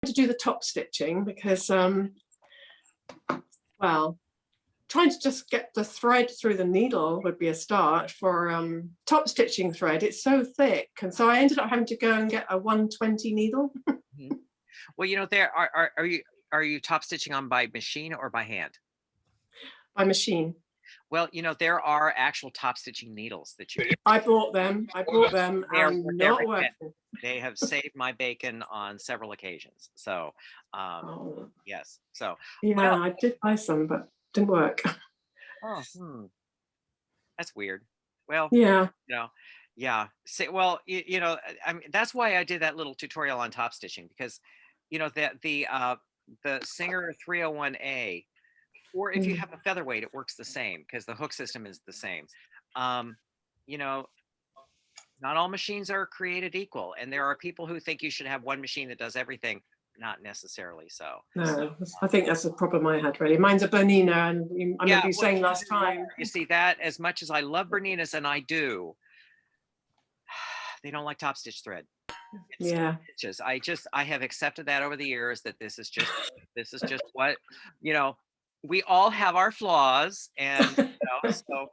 to do the top stitching because, well, trying to just get the thread through the needle would be a start for top stitching thread. It's so thick, and so I ended up having to go and get a 120 needle. Well, you know, are you top stitching on by machine or by hand? By machine. Well, you know, there are actual top stitching needles that you can. I bought them and not working. They have saved my bacon on several occasions. So, yes. So, yeah, well, I did buy some, but didn't work. Oh, that's weird. Well, yeah. You know, yeah. Say, well, you know, I mean, that's why I did that little tutorial on top stitching because, you know, that the Singer 301A, or if you have a featherweight, it works the same because the hook system is the same. You know, not all machines are created equal, and there are people who think you should have one machine that does everything. Not necessarily so. No, I think that's a problem I had really. Mine's a Bernina, and I remember you saying last time. You see that as much as I love Berninas, and I do, they don't like top stitch thread. I have accepted that over the years that this is just what, you know, we all have our flaws, and you know, so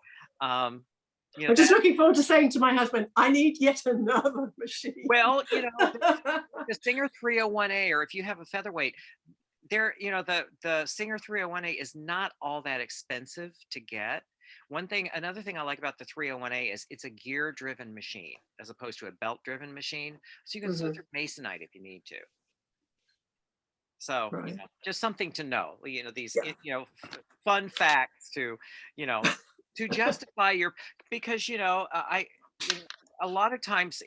you know, I'm just looking forward to saying to my husband, I need yet another machine. Well, you know, the Singer 301A, or if you have a featherweight, there, you know, the Singer 301A is not all that expensive to get. Another thing I like about the 301A is it's a gear driven machine as opposed to a belt driven machine. So you can sew through masonite if you need to. So, you know, just something to know, you know, these, you know, fun facts to, you know, to justify because, you know, a lot of times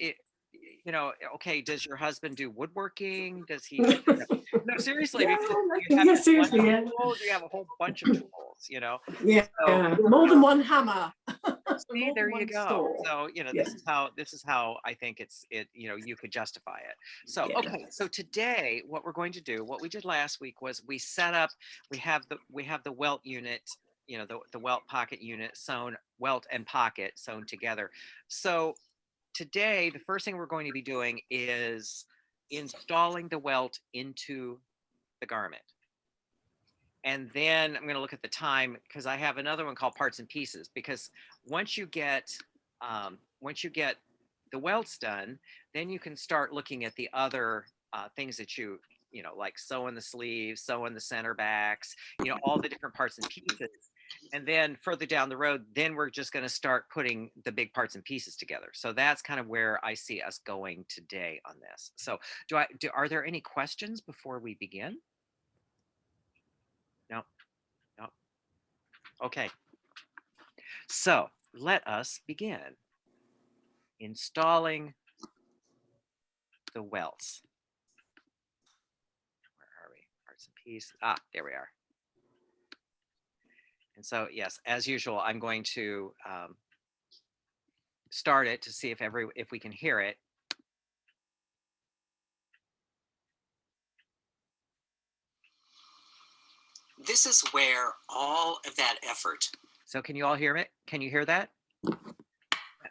you know, okay, does your husband do woodworking? Does he? No, seriously, because you have a whole bunch of tools, you know. Yeah, so, more than one hammer. See, there you go. So, you know, this is how I think you know, you could justify it. So, okay, so today what we're going to do, what we did last week was we set up, we have the welt unit, you know, the welt pocket unit sewn, welt and pocket sewn together. So today, the first thing we're going to be doing is installing the welt into the garment. And then I'm going to look at the time because I have another one called parts and pieces, because once you get the welts done, then you can start looking at the other things that you know, like sewing the sleeves, sewing the center backs, you know, all the different parts and pieces. And then further down the road, then we're just going to start putting the big parts and pieces together. So that's kind of where I see us going today on this. So are there any questions before we begin? No. Okay. So let us begin installing the welts. Where are we? Parts and pieces. There we are. And so, yes, as usual, I'm going to start it to see if we can hear it. This is where all of that effort. So can you all hear it? Can you hear that?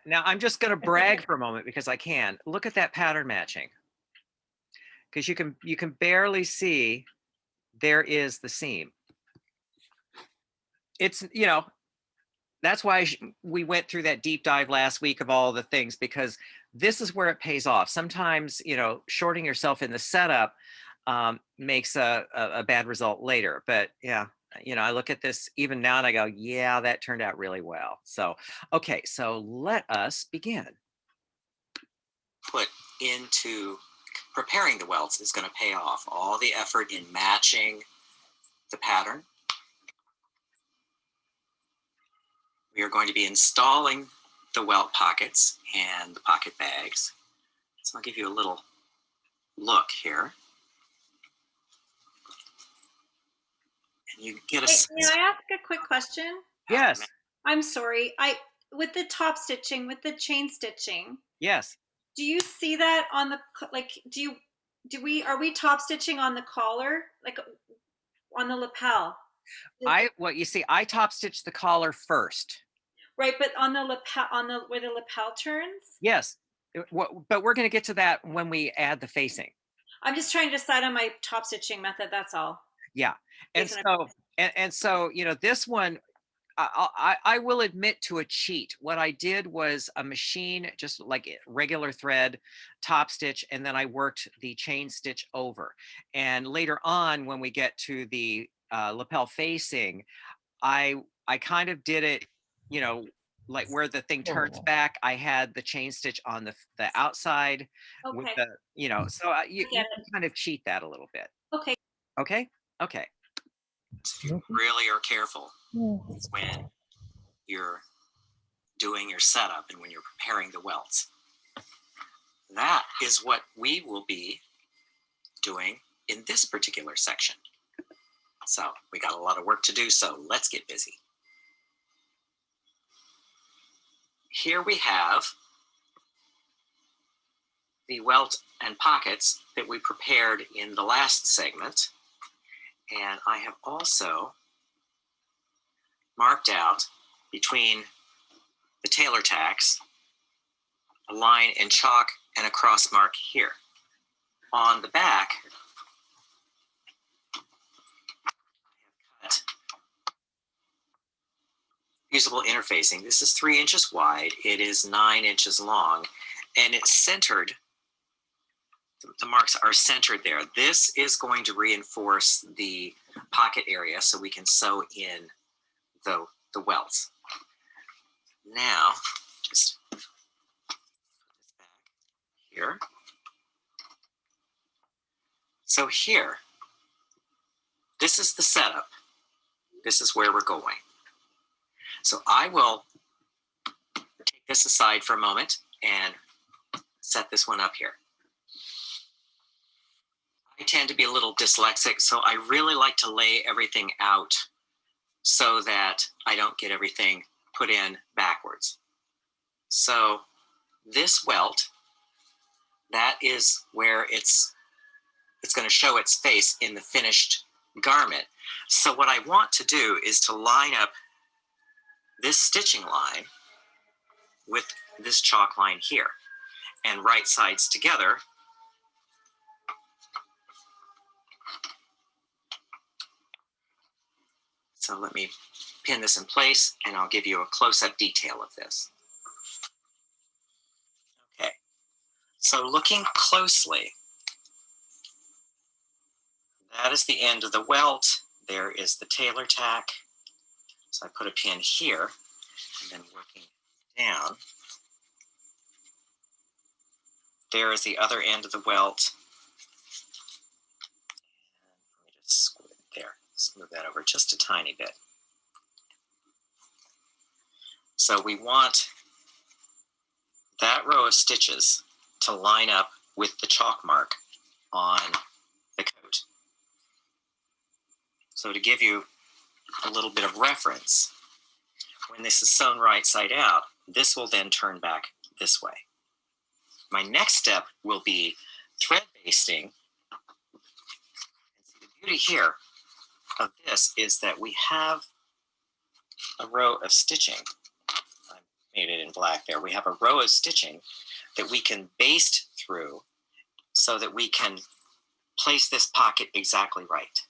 Now I'm just going to brag for a moment because I can. Look at that pattern matching. Because you can barely see there is the seam. It's, you know, that's why we went through that deep dive last week of all the things, because this is where it pays off. Sometimes, you know, shorting yourself in the setup makes a bad result later. But yeah, you know, I look at this even now and I go, yeah, that turned out really well. So, okay, so let us begin. Put into preparing the welts is going to pay off. All the effort in matching the pattern. We are going to be installing the welt pockets and the pocket bags. So I'll give you a little look here. And you get a... May I ask a quick question? Yes. I'm sorry. With the top stitching, with the chain stitching. Yes. Do you see that on the, like, are we top stitching on the collar, like on the lapel? You see, I top stitch the collar first. Right, but on the lapel, where the lapel turns? Yes, but we're going to get to that when we add the facing. I'm just trying to decide on my top stitching method. That's all. Yeah. And so, and so, you know, this one, I will admit to a cheat. What I did was a machine, just like regular thread, top stitch, and then I worked the chain stitch over. And later on, when we get to the lapel facing, I kind of did it, you know, like where the thing turns back. I had the chain stitch on the outside with Okay. the, you know, so you can kind of cheat that a little bit. Okay. Okay. Okay. You really are careful when you're doing your setup and when you're preparing the welts. That is what we will be doing in this particular section. So we got a lot of work to do, so let's get busy. Here we have the welt and pockets that we prepared in the last segment. And I have also marked out between the tailor tacks a line in chalk and a cross mark here. On the back, I have cut usable interfacing. This is 3 inches wide. It is 9 inches long, and it's centered. The marks are centered there. This is going to reinforce the pocket area so we can sew in the welts. Now, just put this back here. So here, this is the setup. This is where we're going. So I will take this aside for a moment and set this one up here. I tend to be a little dyslexic, so I really like to lay everything out so that I don't get everything put in backwards. So this welt, that is where it's going to show its face in the finished garment. So what I want to do is to line up this stitching line with this chalk line here and right sides together. So let me pin this in place and I'll give you a close-up detail of this. Okay, so looking closely, that is the end of the welt. There is the tailor tack. So I put a pin here and then working down. There is the other end of the welt. And let me just square it there. Smooth that over just a tiny bit. So we want that row of stitches to line up with the chalk mark on the coat. So to give you a little bit of reference, when this is sewn right side out, this will then turn back this way. My next step will be thread basting. And see, the beauty here of this is that we have a row of stitching. I made it in black there. We have a row of stitching that we can baste through so that we can place this pocket exactly right.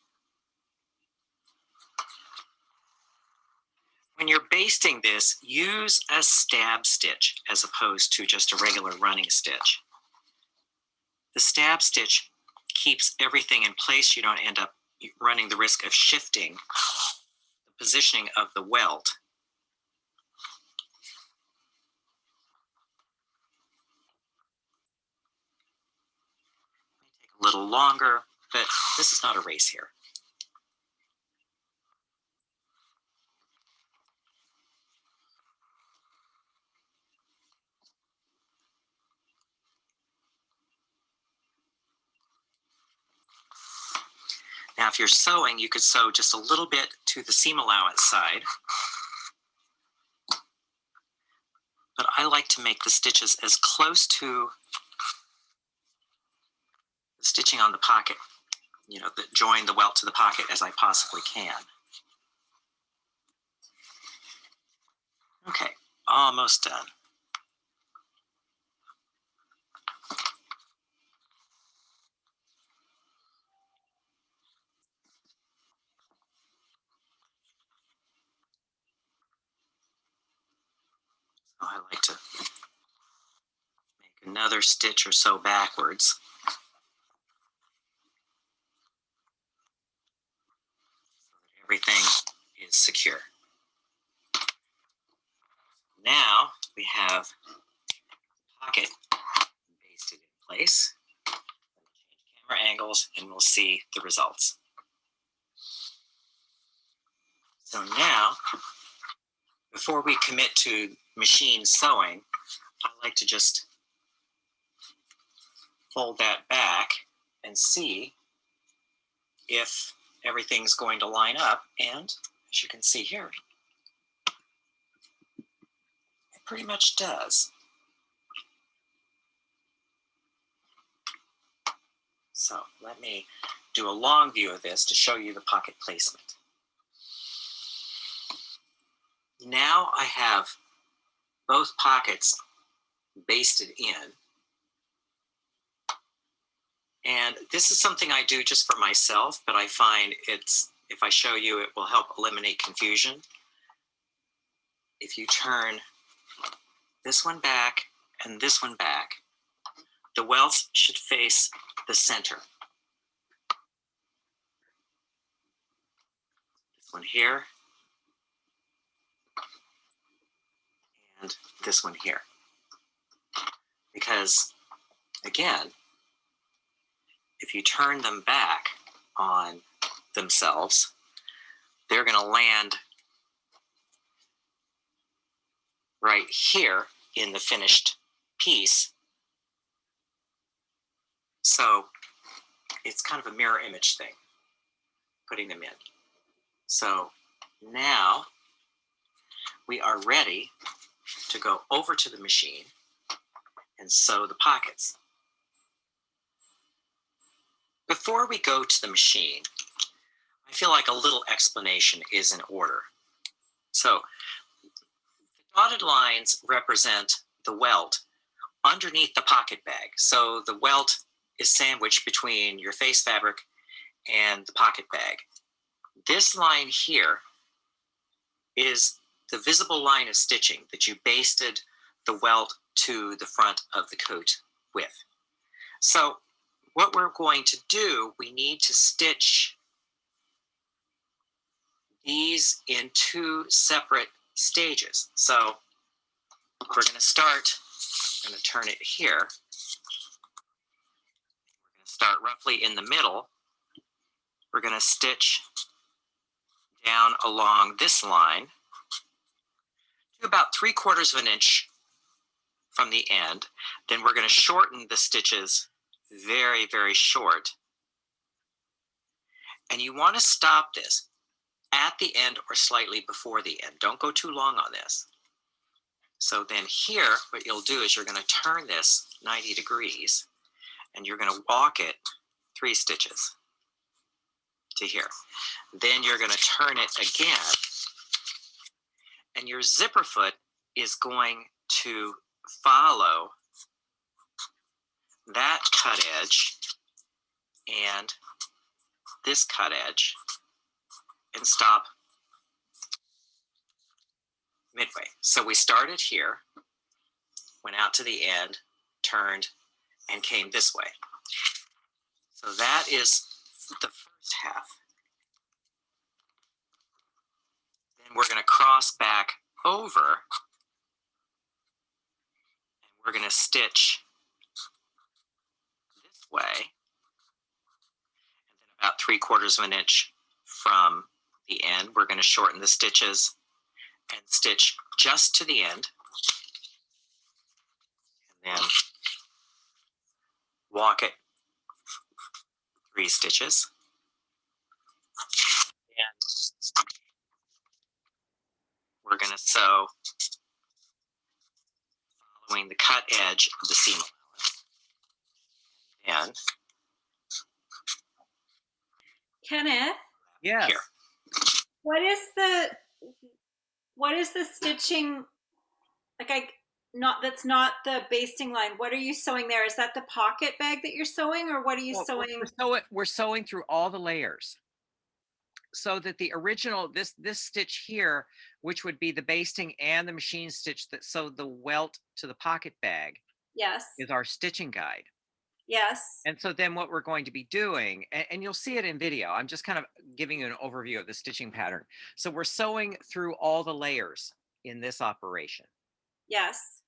When you're basting this, use a stab stitch as opposed to just a regular running stitch. The stab stitch keeps everything in place. You don't end up running the risk of shifting the positioning of the welt. It may take a little longer, but this is not a race here. Now, if you're sewing, you could sew just a little bit to the seam allowance side. But I like to make the stitches as close to the stitching on the pocket, you know, that join the welt to the pocket as I possibly can. Okay, almost done. I like to make another stitch or so backwards. So that everything is secure. Now we have the pocket basted in place. Change camera angles and we'll see the results. So now, before we commit to machine sewing, I like to just fold that back and see if everything's going to line up. And as you can see here, it pretty much does. So let me do a long view of this to show you the pocket placement. Now I have both pockets basted in. And this is something I do just for myself, but I find if I show you, it will help eliminate confusion. If you turn this one back and this one back, the welts should face the center. This one here, and this one here. Because, again, if you turn them back on themselves, they're going to land right here in the finished piece. So it's kind of a mirror image thing, putting them in. So now we are ready to go over to the machine and sew the pockets. Before we go to the machine, I feel like a little explanation is in order. So the dotted lines represent the welt underneath the pocket bag. So the welt is sandwiched between your face fabric and the pocket bag. This line here is the visible line of stitching that you basted the welt to the front of the coat with. So what we're going to do, we need to stitch these in two separate stages. So we're going to start, I'm going to turn it here. We're going to start roughly in the middle. We're going to stitch down along this line to about 3/4 of an inch from the end. Then we're going to shorten the stitches very, very short. And you want to stop this at the end or slightly before the end. Don't go too long on this. So then here, what you'll do is you're going to turn this 90 degrees and you're going to walk it 3 stitches to here. Then you're going to turn it again and your zipper foot is going to follow that cut edge and this cut edge and stop midway. So we started here, went out to the end, turned, and came this way. So that is the first half. Then we're going to cross back over and we're going to stitch this way, and then about 3/4 of an inch from the end, we're going to shorten the stitches and stitch just to the end, and then walk it 3 stitches. And we're going to sew following the cut edge of the seam allowance. And Kenneth? Yes. here. What is the stitching, like that's not the basting line. What are you sewing there? Is that the pocket bag that you're sewing, or what are you sewing? We're sewing through all the layers. so that the original, this stitch here, which would be the basting and the machine stitch that sewed the welt to the pocket bag, Yes. is our stitching guide. Yes. And so then what we're going to be doing, and you'll see it in video, I'm just kind of giving you an overview of the stitching pattern. So we're sewing through all the layers in this operation. Yes.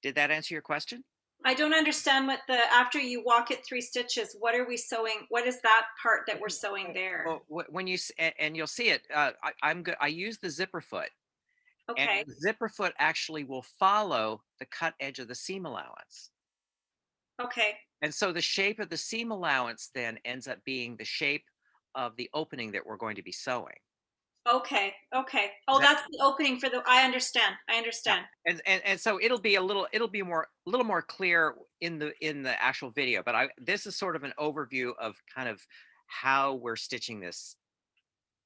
Did that answer your question? I don't understand what after you walk it 3 stitches, what are we sewing? What is that part that we're sewing there? Well, when you, and you'll see it, I'm good. I use the zipper foot. Okay. And the zipper foot actually will follow the cut edge of the seam allowance. Okay. And so the shape of the seam allowance then ends up being the shape of the opening that we're going to be sewing. Okay. Okay. Oh, that's the opening for the, I understand. I understand. Yeah. And so it'll be a little more clear in the actual video, but this is sort of an overview of kind of how we're stitching this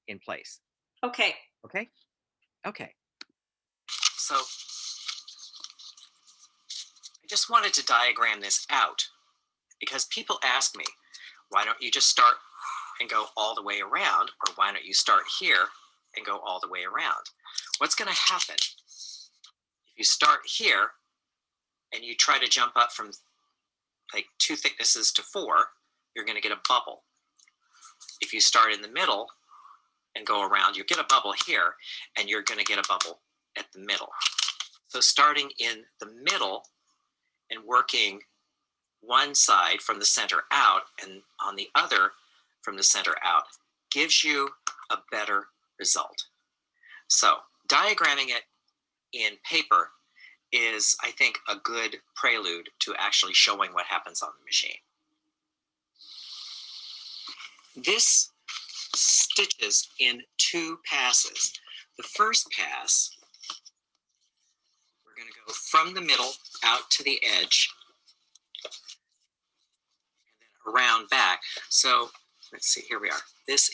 in place. Okay. Okay. Okay. So I just wanted to diagram this out because people ask me, why don't you just start and go all the way around? Or why don't you start here and go all the way around? What's going to happen if you start here and you try to jump up from like 2 thicknesses to 4, you're going to get a bubble. If you start in the middle and go around, you get a bubble here and you're going to get a bubble at the middle. So starting in the middle and working one side from the center out and on the other from the center out gives you a better result. So diagramming it in paper is, I think, a good prelude to actually showing what happens on the machine. This stitches in 2 passes. The first pass, we're going to go from the middle out to the edge and then around back. So let's see, here we are.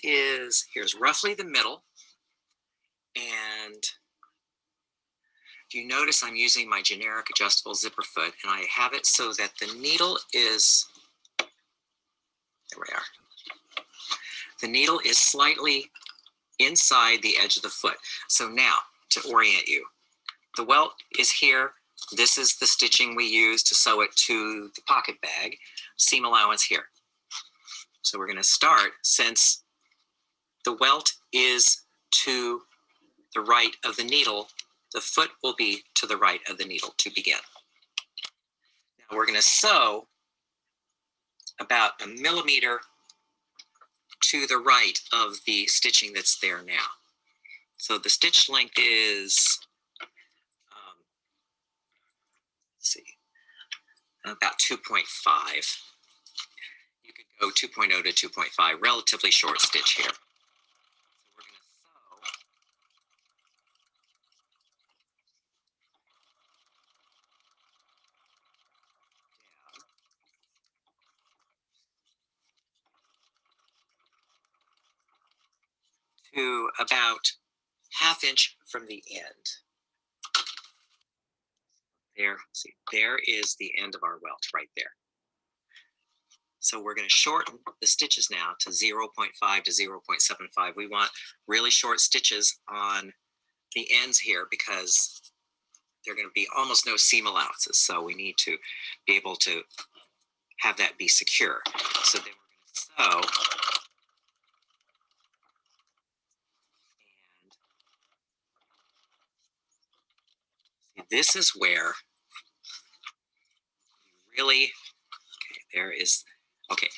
Here's roughly the middle. And if you notice, I'm using my generic adjustable zipper foot, and I have it so that the needle is, there we are. The needle is slightly inside the edge of the foot. So now, to orient you, the welt is here. This is the stitching we use to sew it to the pocket bag. Seam allowance here. So we're going to start, since the welt is to the right of the needle, the foot will be to the right of the needle to begin. Now we're going to sew about 1 millimeter to the right of the stitching that's there now. So the stitch length is, let's see, about 2.5. You could go 2.0 to 2.5, relatively short stitch here. So we're going to sew to about 1/2 inch from the end. There, see, there is the end of our welt right there. So we're going to shorten the stitches now to 0.5 to 0.75. We want really short stitches on the ends here because there are going to be almost no seam allowances. So we need to be able to have that be secure. So then we're going to sew. And this is where you really, okay, there is, okay.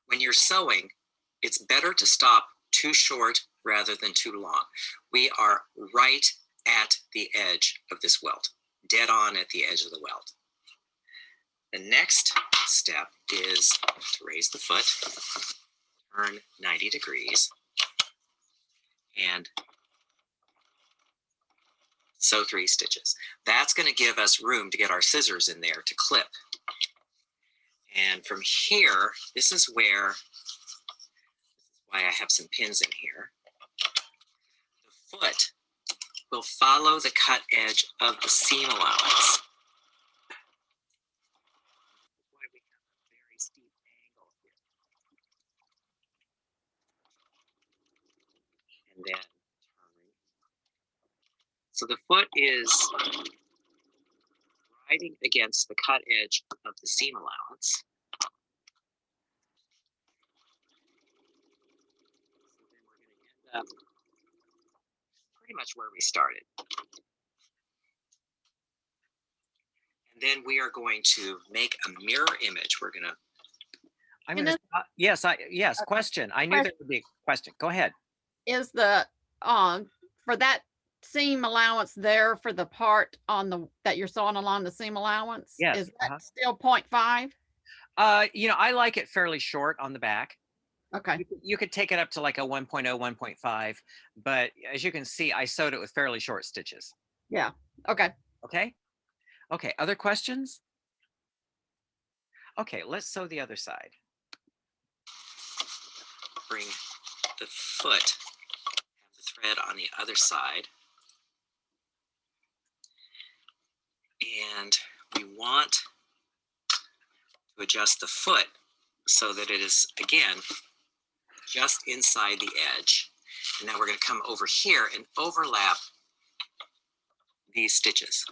When you're sewing, it's better to stop too short rather than too long. We are right at the edge of this welt, dead on at the edge of the welt. The next step is to raise the foot, turn 90 degrees, and sew 3 stitches. That's going to give us room to get our scissors in there to clip. And from here, this is why I have some pins in here. The foot will follow the cut edge of the seam allowance. Why we have a very steep angle here. and then turn. So the foot is riding against the cut edge of the seam allowance. So then we're going to end up pretty much where we started. And then we are going to make a mirror image. We're going to yes, question. I knew there would be a question. Go ahead. Is the for that seam allowance there for the part on the that you're sewing along the seam allowance? Yes. Is that still 0.5? I like it fairly short on the back. Okay. You could take it up to like a 1.0, 1.5, but as you can see, I sewed it with fairly short stitches. Yeah. Okay. Okay. Okay. Other questions? Okay, let's sew the other side. Bring the foot, have the thread on the other side. And we want to adjust the foot so that it is, again, just inside the edge. And now we're going to come over here and overlap these stitches.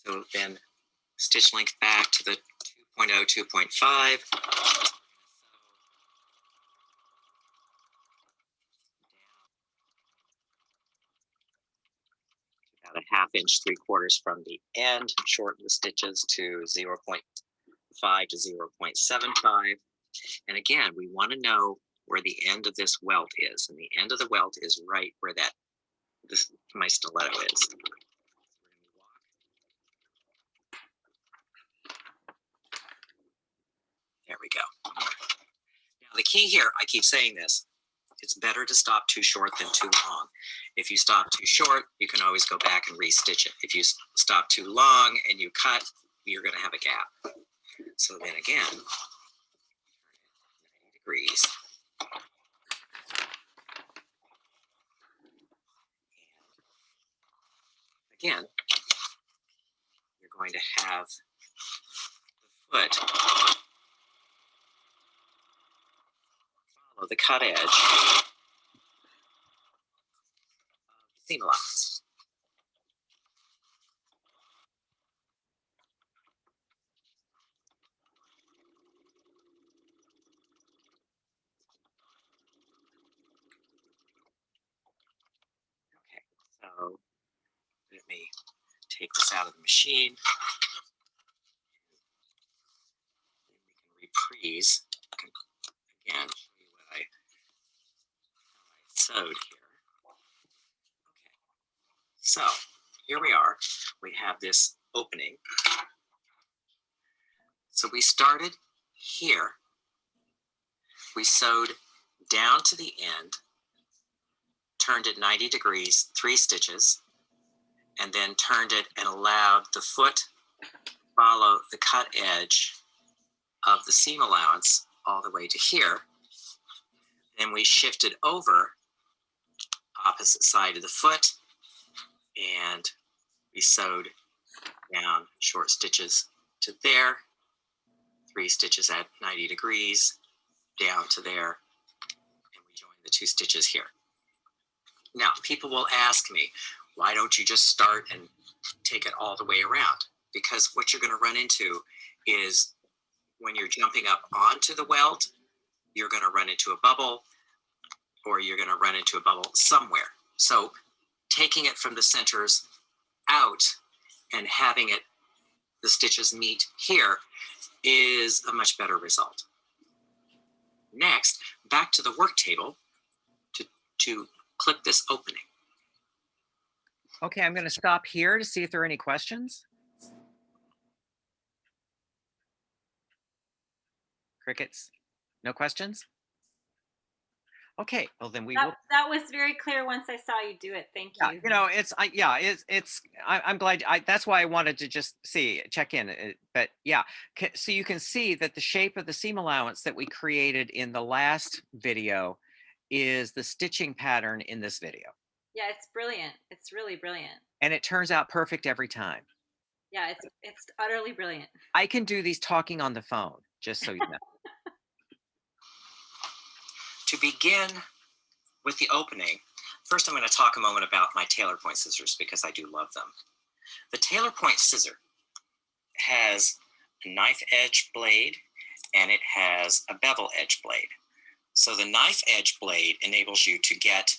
So then stitch length back to the 2.0, 2.5. About a 1/2 inch, 3/4 from the end, shorten the stitches to 0.5 to 0.75. And again, we want to know where the end of this welt is. And the end of the welt is right where my stiletto is. There we go. Now the key here, I keep saying this, it's better to stop too short than too long. If you stop too short, you can always go back and re-stitch it. If you stop too long and you cut, you're going to have a gap. So then again, 90 degrees. Again, you're going to have the foot follow the cut edge of the seam allowance. Okay, so let me take this out of the machine. Then we can reprise. Again, show you what I sewed here. Okay, so here we are. We have this opening. So we started here. We sewed down to the end, turned it 90 degrees, 3 stitches, and then turned it and allowed the foot follow the cut edge of the seam allowance all the way to here. Then we shifted over opposite side of the foot and we sewed down short stitches to there, 3 stitches at 90 degrees, down to there, and we joined the 2 stitches here. Now, people will ask me, why don't you just start and take it all the way around? Because what you're going to run into is when you're jumping up onto the welt, you're going to run into a bubble, or you're going to run into a bubble somewhere. So taking it from the centers out and having the stitches meet here is a much better result. Next, back to the work table to clip this opening. Okay, I'm going to stop here to see if there are any questions. Crickets? No questions? Okay, well then we will. That was very clear once I saw you do it. Thank you. I'm glad. That's why I wanted to just check in. But yeah, so you can see that the shape of the seam allowance that we created in the last video is the stitching pattern in this video. Yeah, it's brilliant. It's really brilliant. And it turns out perfect every time. Yeah, it's utterly brilliant. I can do these talking on the phone, just so you know. To begin with the opening, first I'm going to talk a moment about my tailor point scissors because I do love them. The tailor point scissor has a knife edge blade and it has a bevel edge blade. So the knife edge blade enables you to get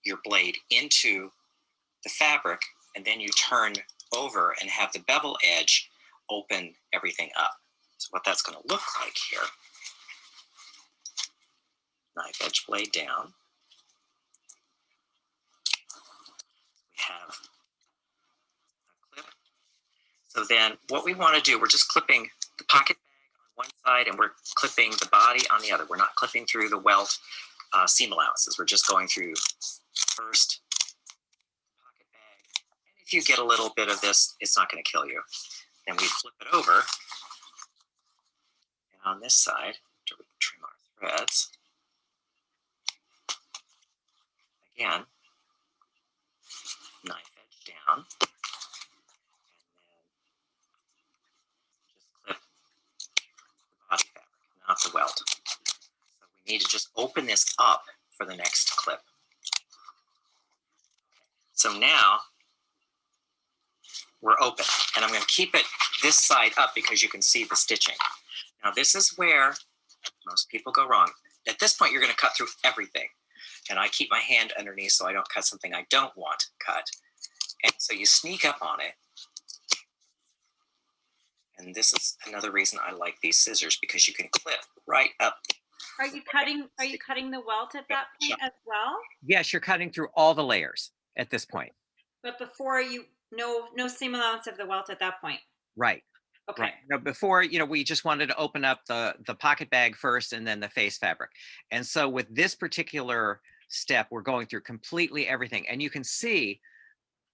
your blade into the fabric, and then you turn over and have the bevel edge open everything up. So what that's going to look like here, knife edge blade down. We have a clip. So then what we want to do, we're just clipping the pocket bag on one side and we're clipping the body on the other. We're not clipping through the welt seam allowances. We're just going through first pocket bag. And if you get a little bit of this, it's not going to kill you. Then we flip it over. And on this side, after we trim our threads, again, knife edge down. And then just clip the body fabric, not the welt. So we need to just open this up for the next clip. So now we're open, and I'm going to keep it this side up because you can see the stitching. Now this is where most people go wrong. At this point, you're going to cut through everything, and I keep my hand underneath so I don't cut something I don't want cut. And so you sneak up on it, and this is another reason I like these scissors, because you can clip right up. Are you cutting the welt at that point as well? Yes, you're cutting through all the layers at this point. But before you, no seam allowance of the welt at that point. Right. Okay. Right. Now, before, we just wanted to open up the pocket bag first and then the face fabric. And so with this particular step, we're going through completely everything. And you can see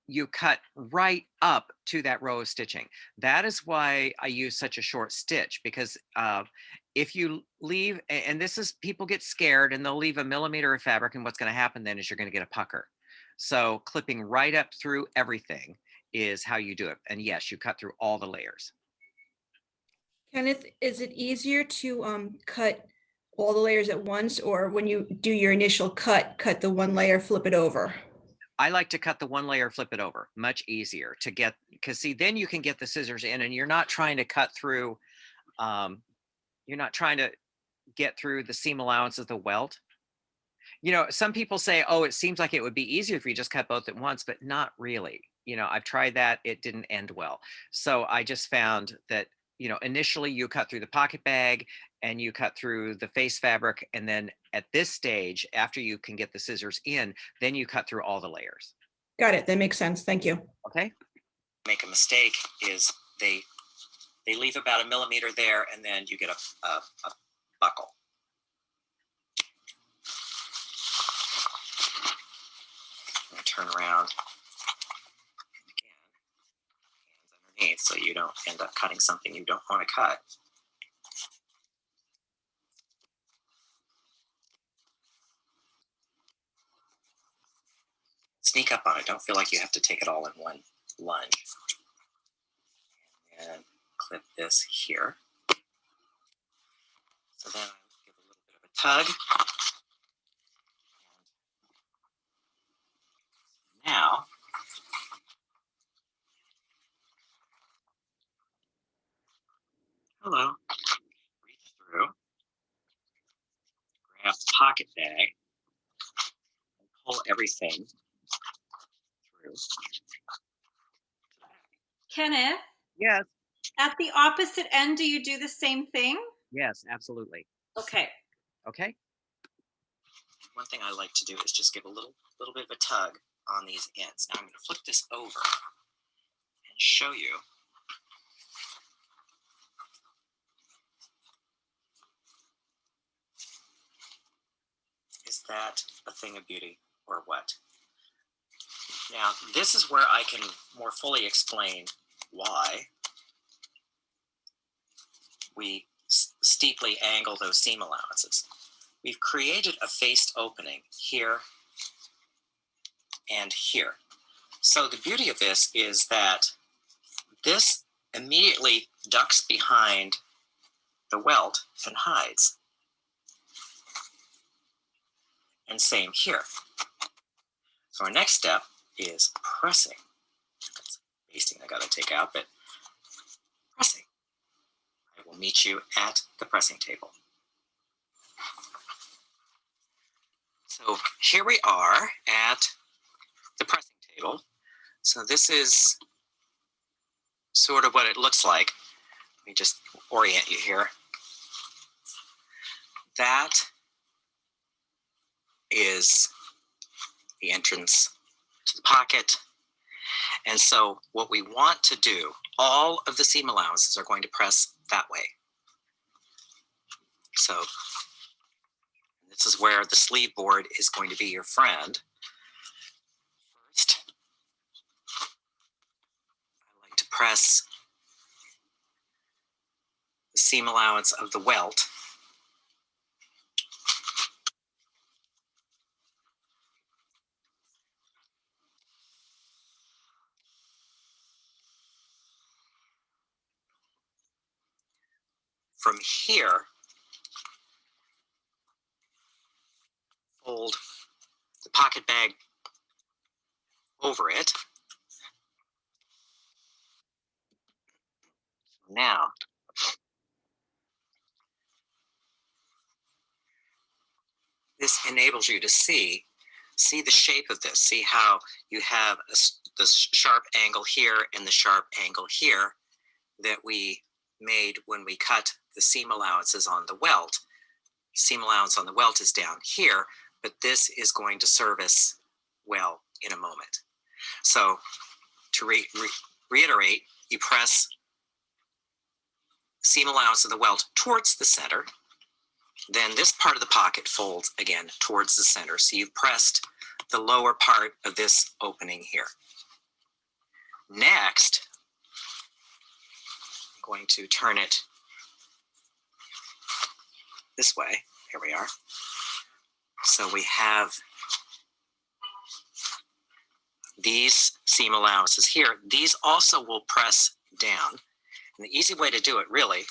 you cut right up to that row of stitching. That is why I use such a short stitch, because if you leave, and this is, people get scared and they'll leave a millimeter of fabric, and what's going to happen then is you're going to get a pucker. So clipping right up through everything is how you do it. And yes, you cut through all the layers. Kenneth, is it easier to cut all the layers at once, or when you do your initial cut the one layer, flip it over? I like to cut the one layer, flip it over. Much easier to get, because see, then you can get the scissors in and you're not trying to cut through, you're not trying to get through the seam allowance of the welt. Some people say, oh, it seems like it would be easier if you just cut both at once, but not really. I've tried that. It didn't end well. So I just found that, initially you cut through the pocket bag and you cut through the face fabric. And then at this stage, after you can get the scissors in, then you cut through all the layers. Got it. That makes sense. Thank you. Okay. Make a mistake is they leave about a millimeter there, and then you get a buckle. And turn around. Again, hands underneath so you don't end up cutting something you don't want to cut. Sneak up on it. Don't feel like you have to take it all in one lunge. And clip this here. So then I give a little bit of a tug. And now, hello, reach through, grab the pocket bag, and pull everything through. Kenneth, Yes. at the opposite end, do you do the same thing? Yes, absolutely. Okay. Okay. One thing I like to do is just give a little bit of a tug on these ends. Now I'm going to flip this over and show you. Is that a thing of beauty or what? Now, this is where I can more fully explain why we steeply angle those seam allowances. We've created a faced opening here and here. So the beauty of this is that this immediately ducks behind the welt and hides. And same here. So our next step is pressing. That's basting I gotta take out, but pressing. I will meet you at the pressing table. So here we are at the pressing table. So this is sort of what it looks like. Let me just orient you here. That is the entrance to the pocket. And so what we want to do, all of the seam allowances are going to press that way. So this is where the sleeve board is going to be your friend. First, I like to press the seam allowance of the welt. From here, fold the pocket bag over it. Now, this enables you to see the shape of this. See how you have the sharp angle here and the sharp angle here that we made when we cut the seam allowances on the welt. Seam allowance on the welt is down here, but this is going to service well in a moment. So to reiterate, you press seam allowance of the welt towards the center. Then this part of the pocket folds again towards the center. So you've pressed the lower part of this opening here. Next, I'm going to turn it this way. Here we are. So we have these seam allowances here. These also will press down. And the easy way to do it really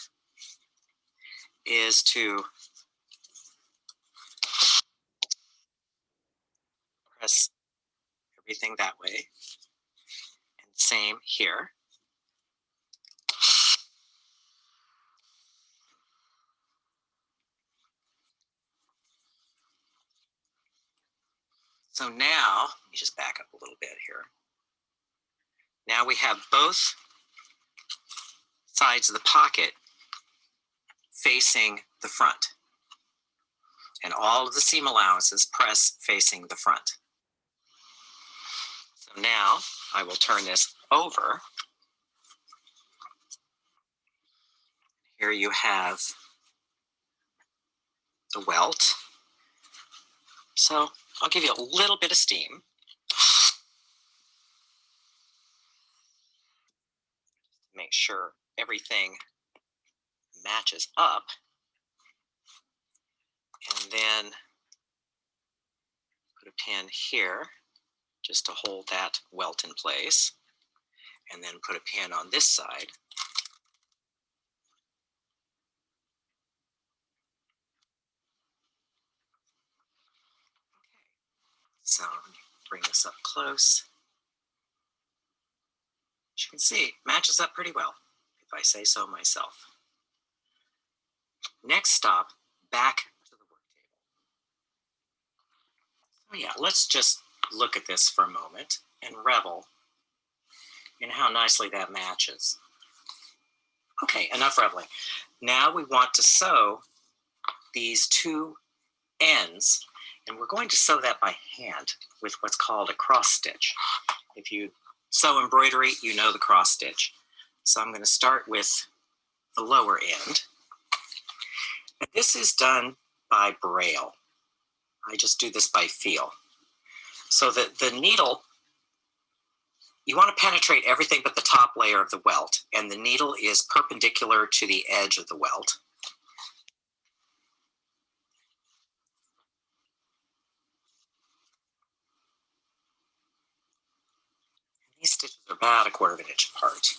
is to press everything that way. And same here. So now, let me just back up a little bit here. Now we have both sides of the pocket facing the front. And all of the seam allowances press facing the front. So now I will turn this over. Here you have the welt. So I'll give you a little bit of steam. Make sure everything matches up. And then put a pin here just to hold that welt in place. And then put a pin on this side. So let me bring this up close. As you can see, it matches up pretty well, if I say so myself. Next stop, back to the work table. So yeah, let's just look at this for a moment and revel in how nicely that matches. Okay, enough reveling. Now we want to sew these two ends, and we're going to sew that by hand with what's called a cross stitch. If you sew embroidery, you know the cross stitch. So I'm going to start with the lower end. And this is done by braille. I just do this by feel. So the needle, you want to penetrate everything but the top layer of the welt, and the needle is perpendicular to the edge of the welt. These stitches are about 1/4 of an inch apart.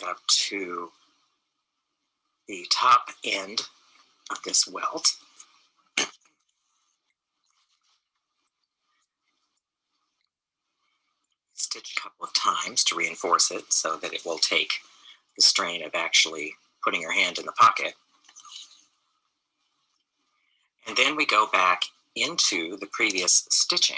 up to the top end of this welt. Stitch a couple of times to reinforce it so that it will take the strain of actually putting your hand in the pocket. And then we go back into the previous stitching.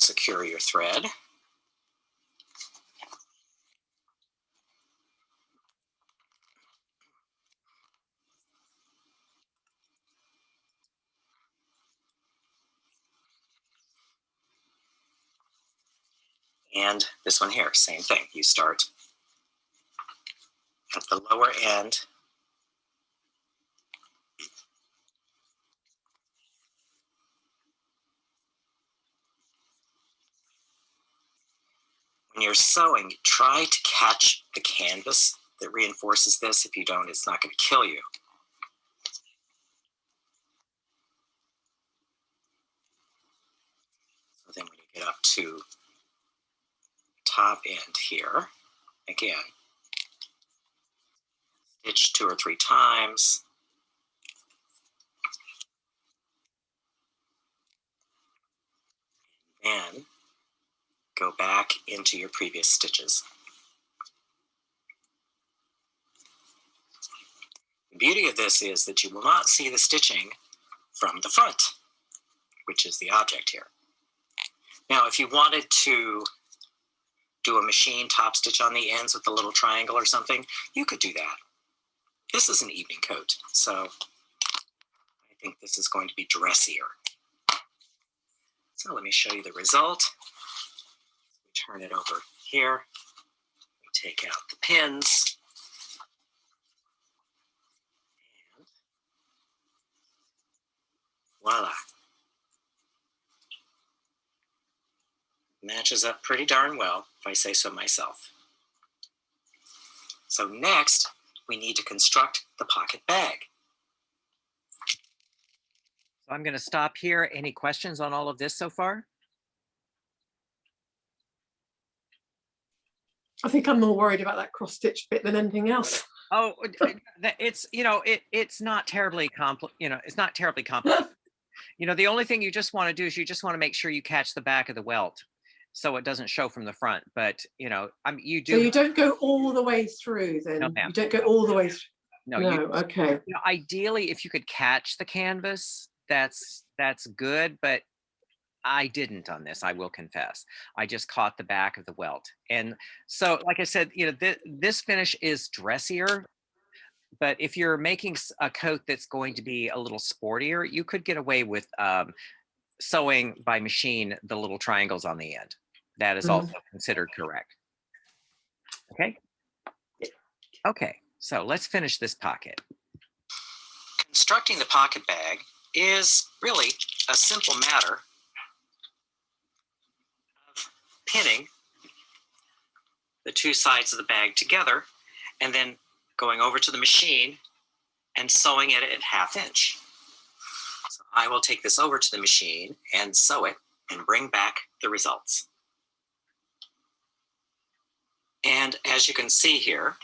Secure your thread. And this one here, same thing. You start at the lower end when you're sewing, try to catch the canvas that reinforces this. If you don't, it's not going to kill you. So then when you get up to top end here, again, stitch 2 or 3 times. And go back into your previous stitches. The beauty of this is that you will not see the stitching from the front, which is the object here. Now, if you wanted to do a machine top stitch on the ends with a little triangle or something, you could do that. This is an evening coat, so I think this is going to be dressier. So let me show you the result. We turn it over here. We take out the pins. And voila. Matches up pretty darn well, if I say so myself. So next, we need to construct the pocket bag. So I'm going to stop here. Any questions on all of this so far? I think I'm more worried about that cross stitch bit than anything else. Oh, it's, it's not terribly it's not terribly complicated. The only thing you just want to do is you just want to make sure you catch the back of the welt so it doesn't show from the front. But, you do. So you don't go all the way through then? No, ma'am. You don't go all the way through? No, okay. Ideally, if you could catch the canvas, that's good, but I didn't on this, I will confess. I just caught the back of the welt. And so, like I said, this finish is dressier, but if you're making a coat that's going to be a little sportier, you could get away with sewing by machine the little triangles on the end. That is also considered correct. Okay. Okay, so let's finish this pocket. Constructing the pocket bag is really a simple matter of pinning the 2 sides of the bag together and then going over to the machine and sewing it at 1/2 inch. So I will take this over to the machine and sew it and bring back the results. And as you can see here,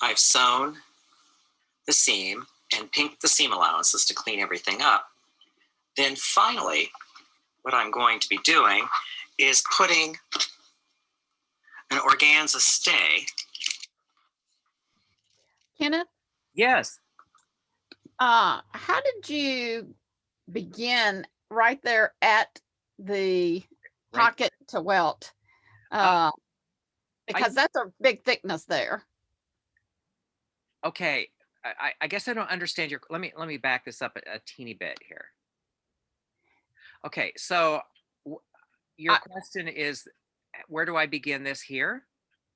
I've sewn the seam and pinked the seam allowances to clean everything up. Then finally, what I'm going to be doing is putting an organza stay. Kenneth, Yes. how did you begin right there at the pocket to welt? Because that's a big thickness there. Okay, I guess I don't understand your. Let me back this up a teeny bit here. Okay, so your question is, where do I begin this here?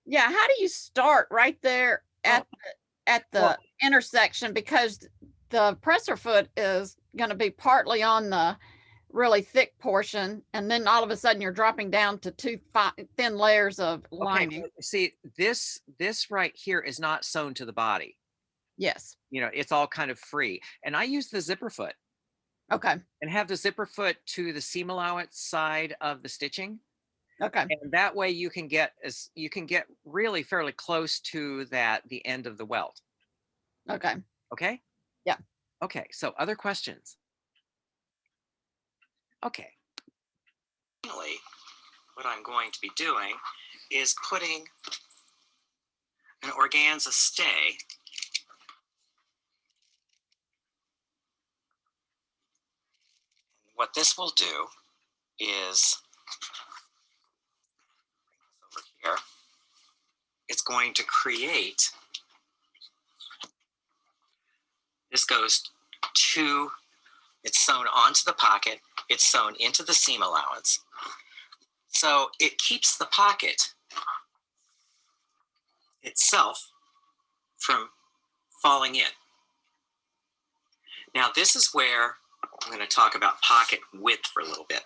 Yeah, how do you start right there at the intersection? Because the presser foot is going to be partly on the really thick portion, and then all of a sudden you're dropping down to two thin layers of lining. Okay, see, this right here is not sewn to the body. Yes. It's all kind of free. And I use the zipper foot. Okay. And have the zipper foot to the seam allowance side of the stitching. Okay. And that way you can get really fairly close to the end of the welt. Okay. Okay? Yeah. Okay, so other questions? Okay. Finally, what I'm going to be doing is putting an organza stay what this will do is over here, it's going to create, this goes to, it's sewn onto the pocket, it's sewn into the seam allowance. So it keeps the pocket itself from falling in. Now this is where I'm going to talk about pocket width for a little bit.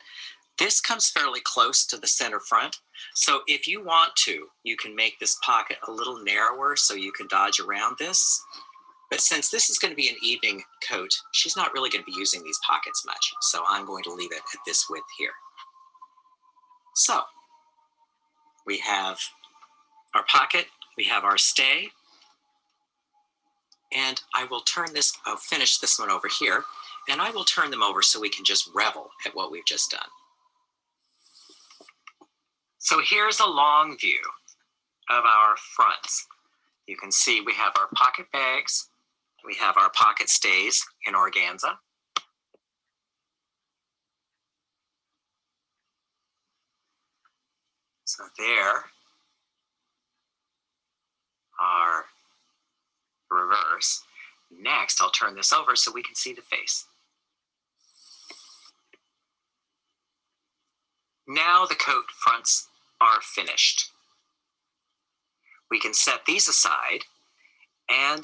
This comes fairly close to the center front. So if you want to, you can make this pocket a little narrower so you can dodge around this. But since this is going to be an evening coat, she's not really going to be using these pockets much. So I'm going to leave it at this width here. So we have our pocket, we have our stay, and I will turn this, I'll finish this one over here, and I will turn them over so we can just revel at what we've just done. So here's a long view of our fronts. You can see we have our pocket bags, we have our pocket stays in organza. So there are reverse. Next, I'll turn this over so we can see the face. Now the coat fronts are finished. We can set these aside and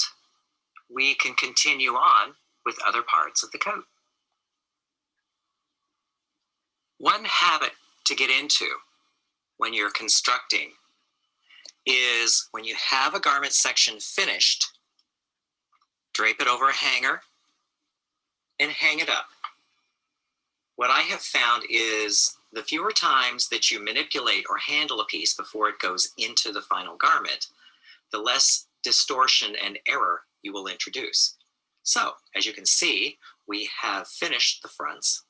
we can continue on with other parts of the coat. One habit to get into when you're constructing is when you have a garment section finished, drape it over a hanger and hang it up. What I have found is the fewer times that you manipulate or handle a piece before it goes into the final garment, the less distortion and error you will introduce. So, as you can see, we have finished the fronts.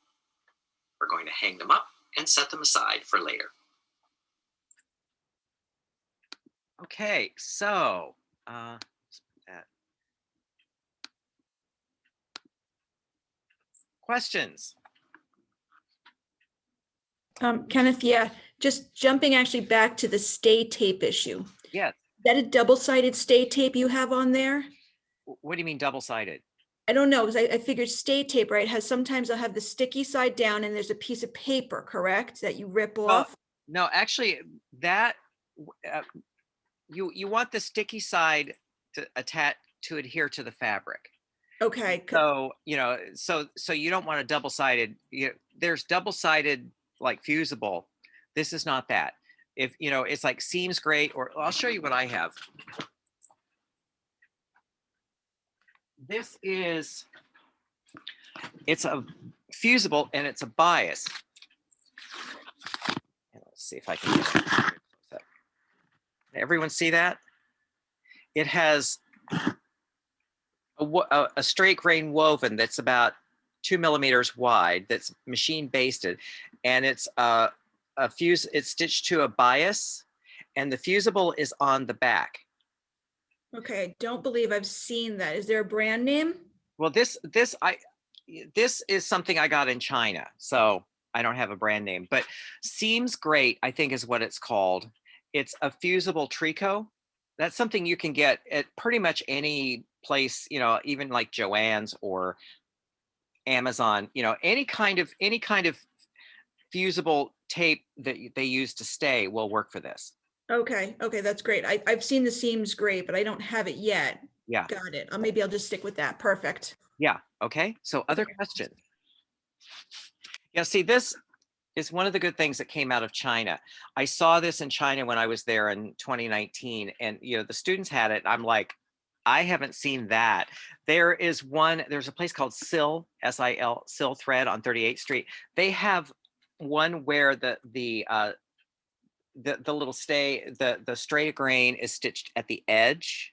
We're going to hang them up and set them aside for later. Okay, so questions? Kenneth, yeah, just jumping actually back to the stay tape issue. Yes. Is that a double-sided stay tape you have on there? What do you mean double-sided? I don't know, because I figured stay tape, right, has sometimes I'll have the sticky side down and there's a piece of paper, correct, that you rip off? No, actually, that you want the sticky side to adhere to the fabric. Okay. So so you don't want a double-sided. There's double-sided like fusible. This is not that. If it's like seems great, or I'll show you what I have. This is, it's a fusible and it's a bias. Let's see if I can get it. Everyone see that? It has a straight grain woven that's about 2 millimeters wide, that's machine basted, and it's it's stitched to a bias, and the fusible is on the back. Okay, don't believe I've seen that. Is there a brand name? Well, this is something I got in China, so I don't have a brand name, but Seems Great, I think, is what it's called. It's a fusible tricot. That's something you can get at pretty much any place, even like Joann's or Amazon. Any kind of fusible tape that they use to stay will work for this. Okay, that's great. I've seen the Seems Great, but I don't have it yet. Yeah. Got it. Maybe I'll just stick with that. Perfect. Yeah. Okay. So other questions? Yeah, see, this is one of the good things that came out of China. I saw this in China when I was there in 2019, and the students had it. I'm like, I haven't seen that. There's a place called SIL, SIL, SIL Thread on 38th Street. They have one where the little the straight grain is stitched at the edge,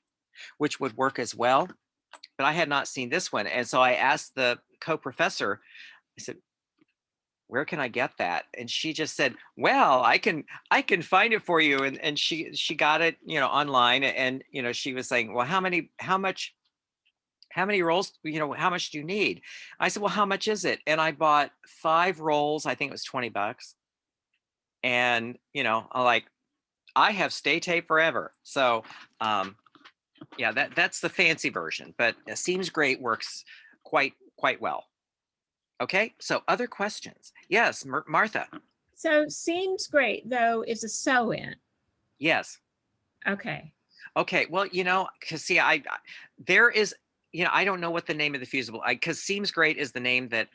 which would work as well. But I had not seen this one. And so I asked the co-professor, I said, where can I get that? And she just said, well, I can find it for you. And she got it, online. And, she was saying, well, how many rolls, how much do you need? I said, well, how much is it? And I bought 5 rolls. I think it was $20. And, I'm like, I have stay tape forever. So, yeah, that's the fancy version, but Seams Great works quite well. Okay, so other questions? Yes, Martha. So Seams Great though is a sew-in. Yes. Okay. Okay, well, because see, there is, I don't know what the name of the fusible, because Seams Great is the name that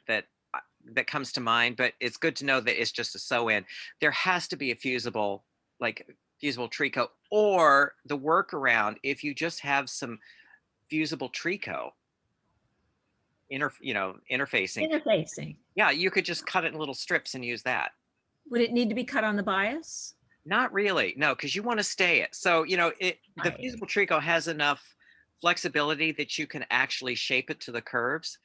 comes to mind, but it's good to know that it's just a sew-in. There has to be a fusible, like fusible tricot, or the workaround, if you just have some fusible tricot interfacing. Yeah, you could just cut it in little strips and use that. Would it need to be cut on the bias? Not really, no, because you want to stay it. So, the fusible tricot has enough flexibility that you can actually shape it to the curves,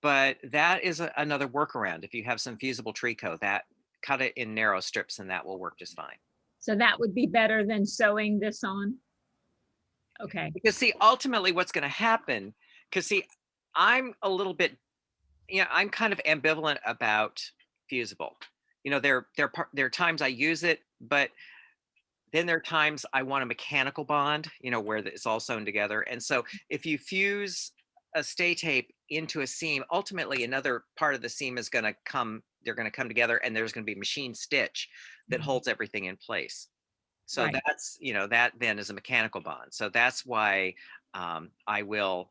but that is another workaround. If you have some fusible tricot, that cut it in narrow strips and that will work just fine. So that would be better than sewing this on? Okay. Because see, ultimately what's going to happen, because see, I'm a little bit, I'm kind of ambivalent about fusible. There are times I use it, but then there are times I want a mechanical bond, where it's all sewn together. And so if you fuse a stay tape into a seam, ultimately another part of the seam is going to come, they're going to come together, and there's going to be machine stitch that holds everything in place. So that's, that then is a mechanical bond. So that's why I will,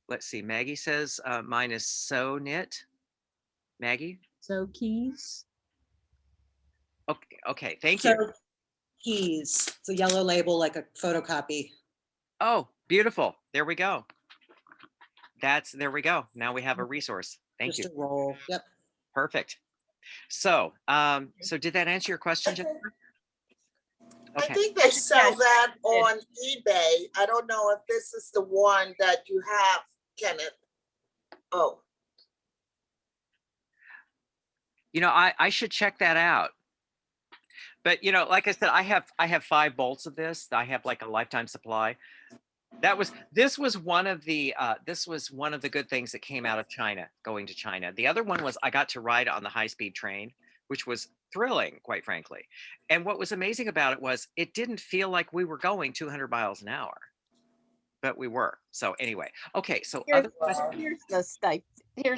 let's see, Maggie says mine is sew knit. Maggie? So keys. Okay, thank you. Keys. It's a yellow label, like a photocopy. Oh, beautiful. There we go. There we go. Now we have a resource. Thank you. Just a roll. Yep. Perfect. So, so did that answer your question, Jennifer? Okay. I think they sell that on eBay. I don't know if this is the one that you have, Kenneth. Oh. I should check that out. But like I said, I have 5 bolts of this. I have like a lifetime supply. This was one of the good things that came out of China, going to China. The other one was I got to ride on the high-speed train, which was thrilling, quite frankly. And what was amazing about it was it didn't feel like we were going 200 miles an hour, but we were. So anyway, okay. So here's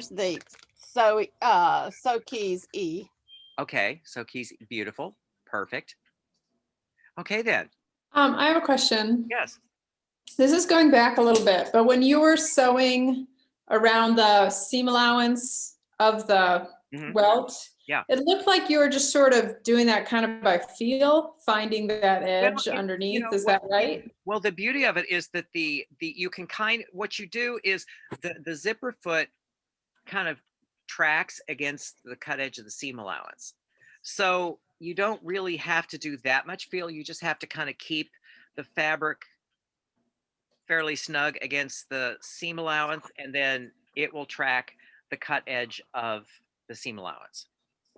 the sew keys E. Okay, sew keys, beautiful, perfect. Okay then. I have a question. Yes. This is going back a little bit, but when you were sewing around the seam allowance of the welt, yeah, it looked like you were just sort of doing that kind of by feel, finding that edge underneath. Is that right? Well, the beauty of it is that you can what you do is the zipper foot kind of tracks against the cut edge of the seam allowance. So you don't really have to do that much feel. You just have to kind of keep the fabric fairly snug against the seam allowance, and then it will track the cut edge of the seam allowance.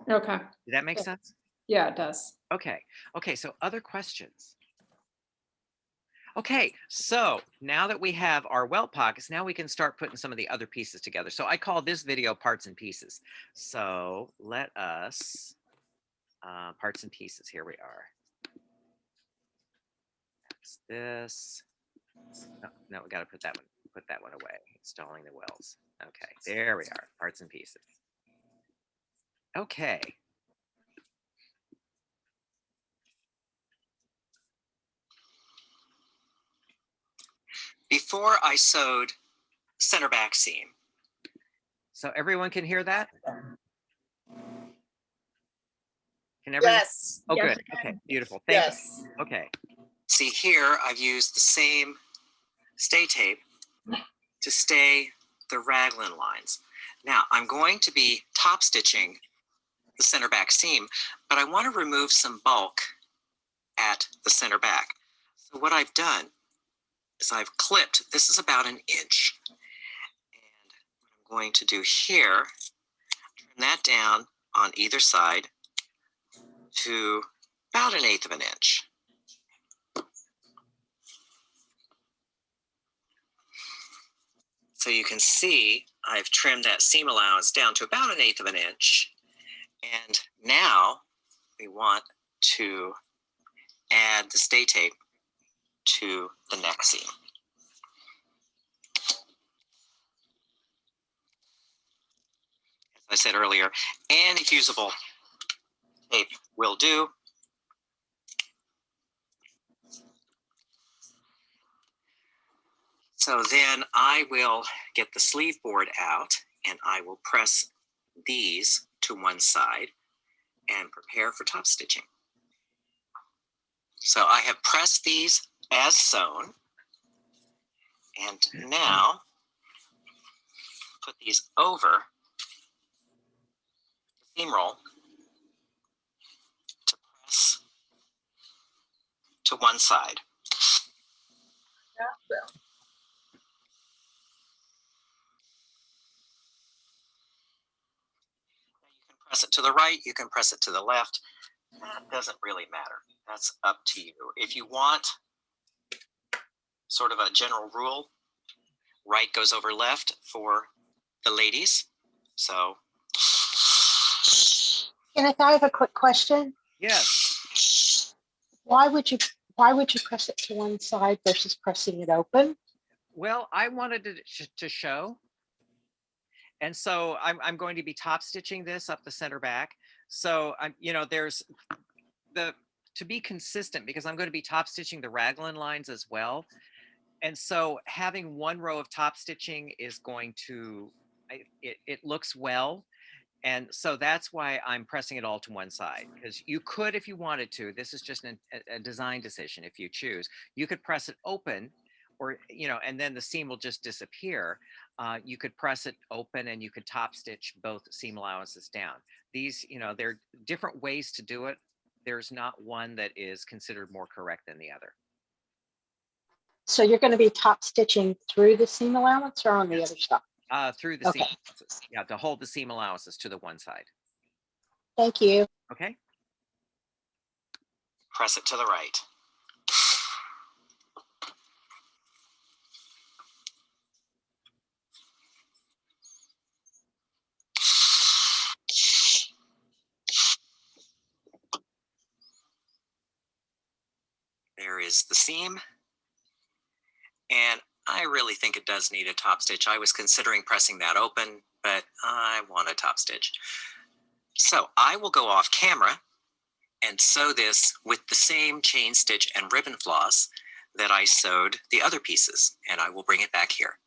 Okay. Does that make sense? Yeah, it does. Okay. Okay, so other questions? Okay, so now that we have our welt pockets, now we can start putting some of the other pieces together. So I call this video parts and pieces. So let us, parts and pieces, here we are. That's this. No, we got to put that one away. Installing the wells. Okay, there we are, parts and pieces. Okay. Before I sewed center back seam. So everyone can hear that? Can everyone? Yes, Oh, Yes, good. I Okay, can. beautiful. Thank you. yes. Okay. See here, I've used the same stay tape to stay the raglan lines. Now I'm going to be top stitching the center back seam, but I want to remove some bulk at the center back. So what I've done is I've clipped, this is about 1 inch. And what I'm going to do here, turn that down on either side to about 1/8 of an inch. So you can see I've trimmed that seam allowance down to about 1/8 of an inch. And now we want to add the stay tape to the neck seam. As I said earlier, any fusible tape will do. So then I will get the sleeve board out and I will press these to one side and prepare for top stitching. So I have pressed these as sewn, and now put these over the seam roll to press to one side. You can press it to the right, you can press it to the left. That doesn't really matter. That's up to you. If you want sort of a general rule, right goes over left for the ladies. So. Kenneth, I have a quick question. Yes. Why would you press it to one side versus pressing it open? Well, I wanted to show. And so I'm going to be top stitching this up the center back. So there's to be consistent, because I'm going to be top stitching the raglan lines as well. And so having one row of top stitching is going to, it looks well. And so that's why I'm pressing it all to one side, because you could, if you wanted to, this is just a design decision. If you choose, you could press it open, or, and then the seam will just disappear. You could press it open and you could top stitch both seam allowances down. These, there are different ways to do it. There's not one that is considered more correct than the other. So you're going to be top stitching through the seam allowance or on the other side? Through the seam allowances. Yeah, to hold the seam allowances to the one side. Thank you. Okay. Press it to the right. There is the seam. And I really think it does need a top stitch. I was considering pressing that open, but I want a top stitch. So I will go off camera and sew this with the same chain stitch and ribbon floss that I sewed the other pieces, and I will bring it back here.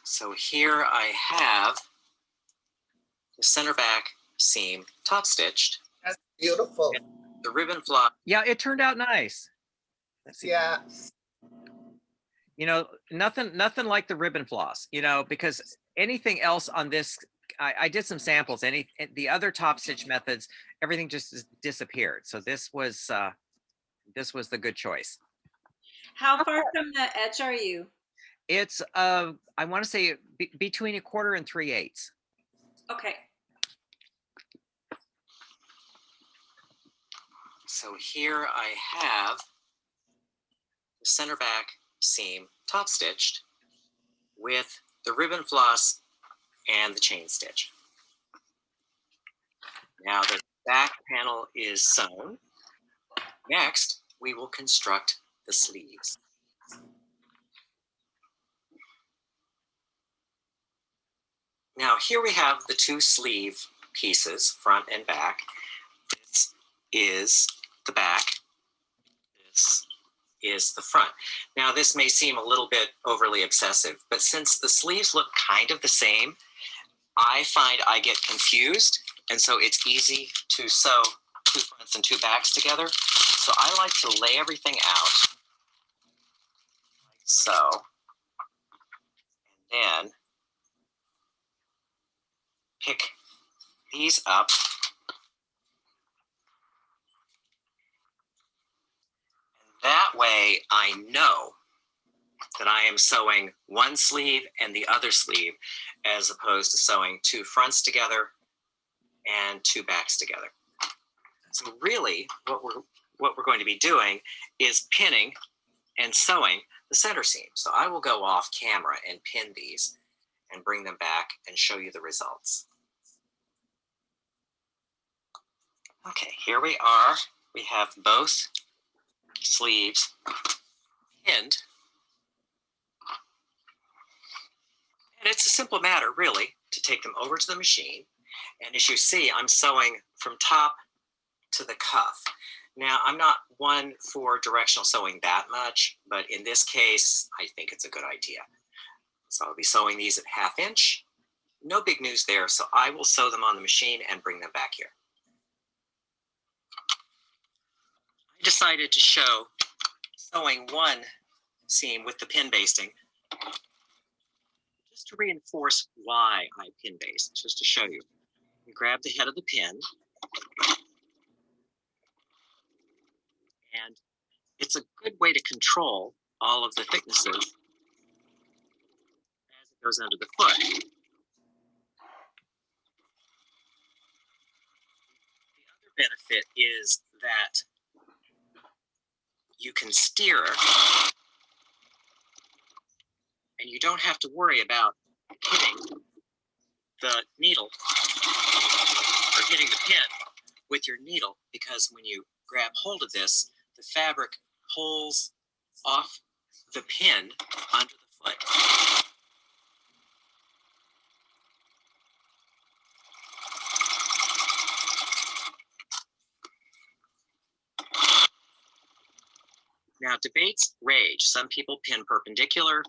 So here I have the center back seam top stitched. That's beautiful. The ribbon floss. Yeah, it turned out nice. Let's see. Yeah. Nothing like the ribbon floss, because anything else on this, I did some samples. The other top stitch methods, everything just disappeared. So this was the good choice. How far from the edge are you? It's I want to say between 1/4 and 3/8. Okay. So here I have the center back seam top stitched with the ribbon floss and the chain stitch. Now the back panel is sewn. Next, we will construct the sleeves. Now here we have the two sleeve pieces, front and back. This is the back. This is the front. Now this may seem a little bit overly obsessive, but since the sleeves look kind of the same, I find I get confused, and so it's easy to sew 2 fronts and 2 backs together. So I like to lay everything out like so, and then pick these up. And that way I know that I am sewing one sleeve and the other sleeve, as opposed to sewing 2 fronts together and 2 backs together. So really what we're going to be doing is pinning and sewing the center seam. So I will go off camera and pin these and bring them back and show you the results. Okay, here we are. We have both sleeves pinned. And it's a simple matter, really, to take them over to the machine. And as you see, I'm sewing from top to the cuff. Now, I'm not one for directional sewing that much, but in this case, I think it's a good idea. So I'll be sewing these at 1/2 inch. No big news there, so I will sew them on the machine and bring them back here. I decided to show sewing one seam with the pin basting, just to reinforce why I pin baste, just to show you. You grab the head of the pin, and it's a good way to control all of the thicknesses as it goes under the foot. The other benefit is that you can steer, and you don't have to worry about hitting the needle or hitting the pin with your needle, because when you grab hold of this, the fabric pulls off the pin under the foot. Now, debates rage. Some people pin perpendicular.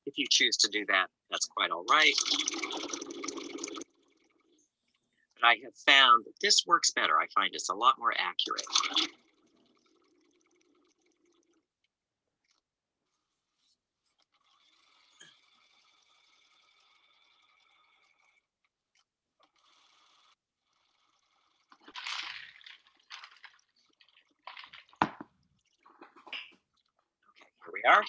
If you choose to do that, that's quite all right. But I have found that this works better. I find it's a lot more accurate. Okay, here we are.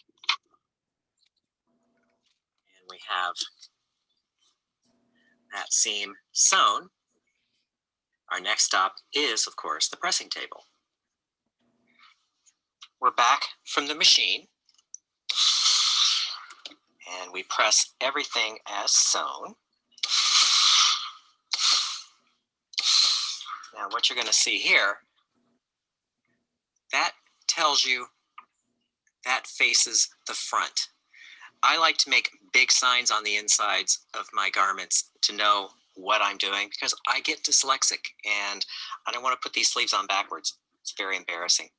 And we have that seam sewn. Our next stop is, of course, the pressing table. We're back from the machine, and we press everything as sewn. Now, what you're going to see here, that tells you that faces the front. I like to make big signs on the insides of my garments to know what I'm doing, because I get dyslexic and I don't want to put these sleeves on backwards. It's very embarrassing.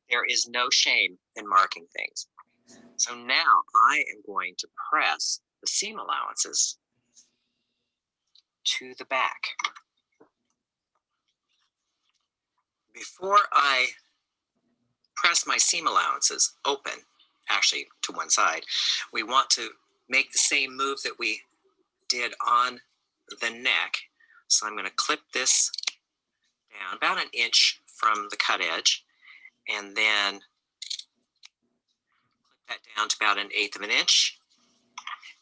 There is no shame in marking things. So now I am going to press the seam allowances to the back. Before I press my seam allowances open, actually to one side, we want to make the same move that we did on the neck. So I'm going to clip this down about 1 inch from the cut edge, and then clip that down to about 1/8 of an inch,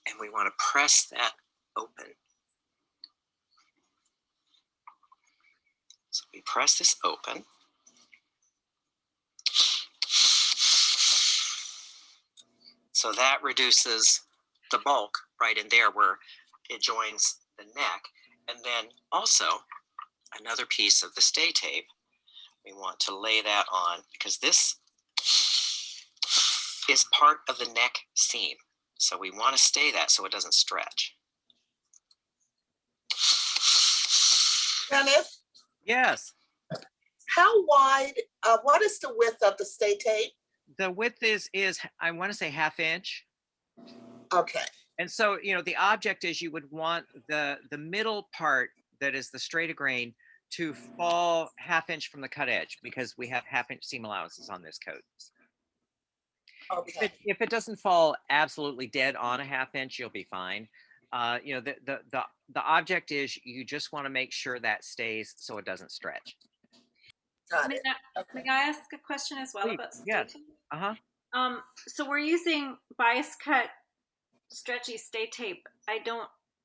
and we want to press that open. So we press this open. So that reduces the bulk right in there where it joins the neck. And then also another piece of the stay tape, we want to lay that on, because this is part of the neck seam. So we want to stay that so it doesn't stretch. Kenneth, Yes, how wide, what is the width of the stay tape? the width is I want to say 1/2 inch. Okay. And so, you know, the object is you would want the middle part that is the straight of grain to fall 1/2 inch from the cut edge, because we have 1/2 inch seam allowances on this coat. Okay. If it doesn't fall absolutely dead on a 1/2 inch, you'll be fine. You know, the object is you just want to make sure that stays so it doesn't stretch. Got it. May I ask a question as well Please, about yes. stay tape? Uh-huh. So we're using bias cut stretchy stay tape.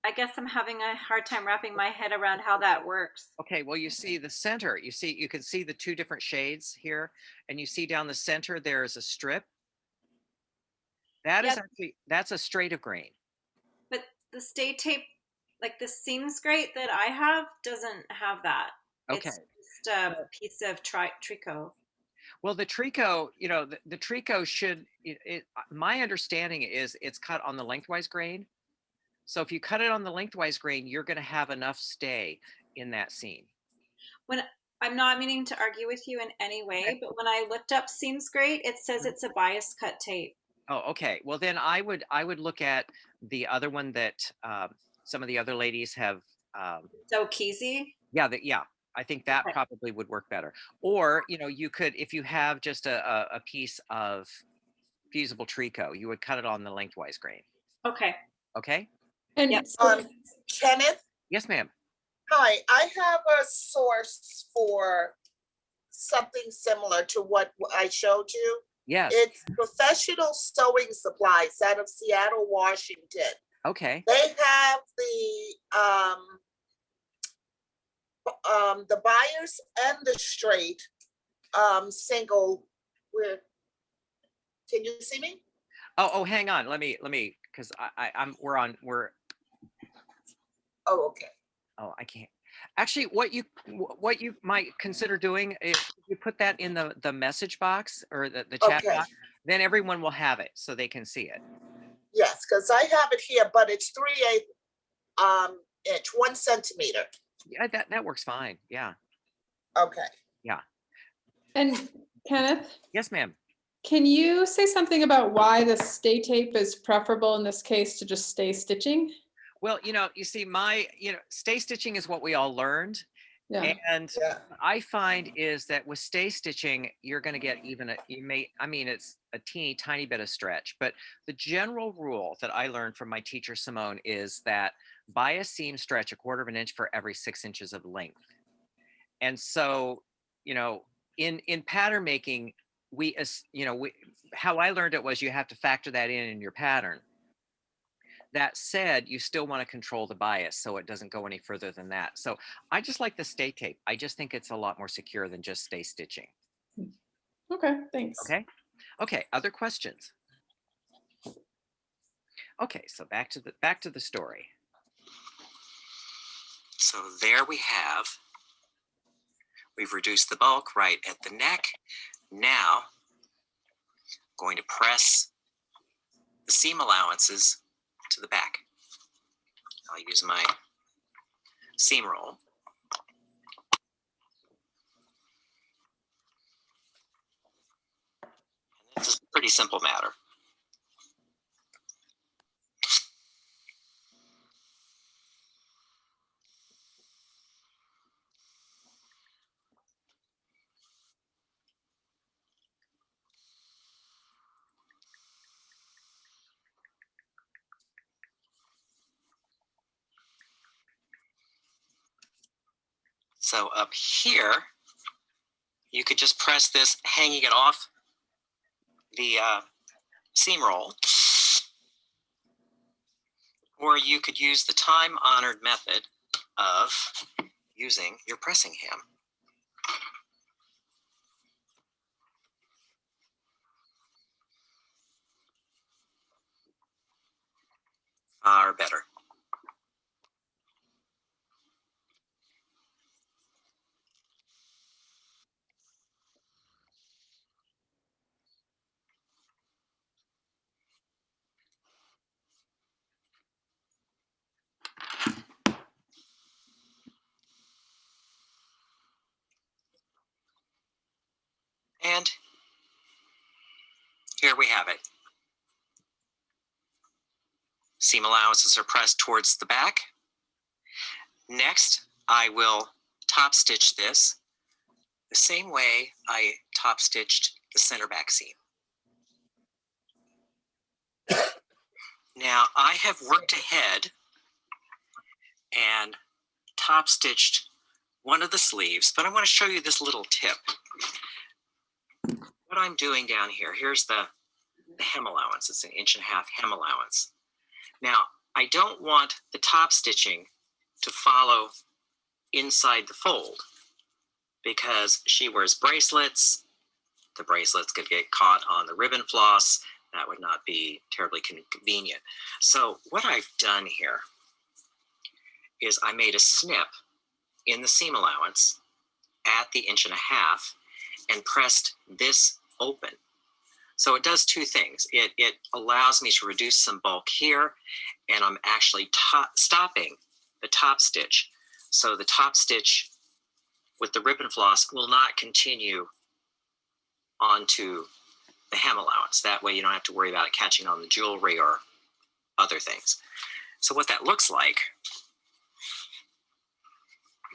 I guess I'm having a hard time wrapping my head around how that works. Okay, well, you see the center, you can see the 2 different shades here, and you see down the center, there is a strip. That is Yeah. actually, that's a straight of grain. But the stay tape, like the seams grate that I have, doesn't have that. Okay. It's just a piece of tricot. Well, the tricot, you know, the tricot should, my understanding is it's cut on the lengthwise grain. So if you cut it on the lengthwise grain, you're going to have enough stay in that seam. When I'm not meaning to argue with you in any way, but when I looked up seams grate, it says it's a bias cut tape. Oh, okay. Well, then I would look at the other one that some of the other ladies have. So Keezy? Yeah, yeah. I think that Okay. probably would work better. Or, you know, you could, if you have just a piece of fusible tricot, you would cut it on the lengthwise grain. Okay. Okay. And Yep. Kenneth? Yes, ma'am. Hi, I have a source for something similar to what I showed you. Yes. It's Professional Sewing Supplies out of Seattle, Washington. Okay. They have the bias and the straight single with, can you see me? Oh, hang on. Let me, because we're. Oh, okay. Oh, I can't. Actually, what you might consider doing is you put that in the message box or the chat Okay. box, then everyone will have it so they can see it. Yes, because I have it here, but it's 3/8 inch, 1 centimeter. Yeah, that works fine. Yeah. Okay. Yeah. And Kenneth, Yes, ma'am. can you say something about why the stay tape is preferable in this case to just stay stitching? Well, you know, you see, stay stitching is what we all learned. Yeah. And what I find is that with stay stitching, you're going to get it's a teeny tiny bit of stretch, but the general rule that I learned from my teacher, Simone, is that bias seams stretch 1/4 inch for every 6 inches of length. And so, you know, in pattern making, how I learned it was you have to factor that in your pattern. That said, you still want to control the bias so it doesn't go any further than that. So I just like the stay tape. I just think it's a lot more secure than just stay stitching. Okay, thanks. Okay, other questions? Okay, so back to the story. So there we've reduced the bulk right at the neck. Now, going to press the seam allowances to the back. I'll use my seam roll. And this is a pretty simple matter. So up here, you could just press this, hanging it off the seam roll. Or you could use the time-honored method of using your pressing ham. Far better. And here we have it. Seam allowances are pressed towards the back. Next, I will top stitch this the same way I top stitched the center back seam. Now I have worked ahead and top stitched one of the sleeves, but I want to show you this little tip. What I'm doing down here, here's the hem allowance. It's an 1.5 inch hem allowance. Now, I don't want the top stitching to follow inside the fold because she wears bracelets. The bracelets could get caught on the ribbon floss. That would not be terribly convenient. So what I've done here is I made a snip in the seam allowance at the 1.5 inches and pressed this open. So it does two things. It allows me to reduce some bulk here, and I'm actually stopping the top stitch. So the top stitch with the ribbon floss will not continue onto the hem allowance. That way you don't have to worry about it catching on the jewelry or other things. So what that looks like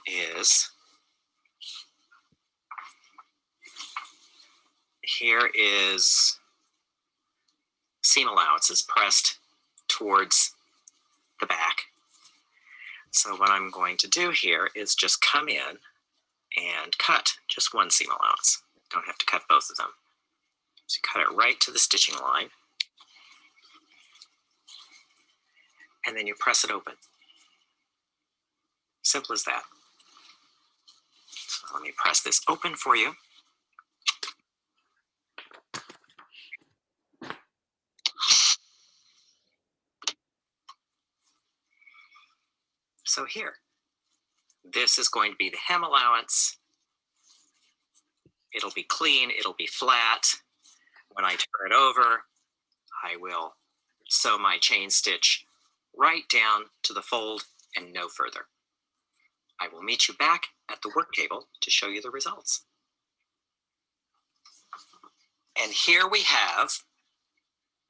is, here is seam allowances pressed towards the back. So what I'm going to do here is just come in and cut just one seam allowance. Don't have to cut both of them. So you cut it right to the stitching line. And then you press it open. Simple as that. So let me press this open for you. So here, this is going to be the hem allowance. It'll be clean, it'll be flat. When I turn it over, I will sew my chain stitch right down to the fold and no further. I will meet you back at the work table to show you the results. And here we have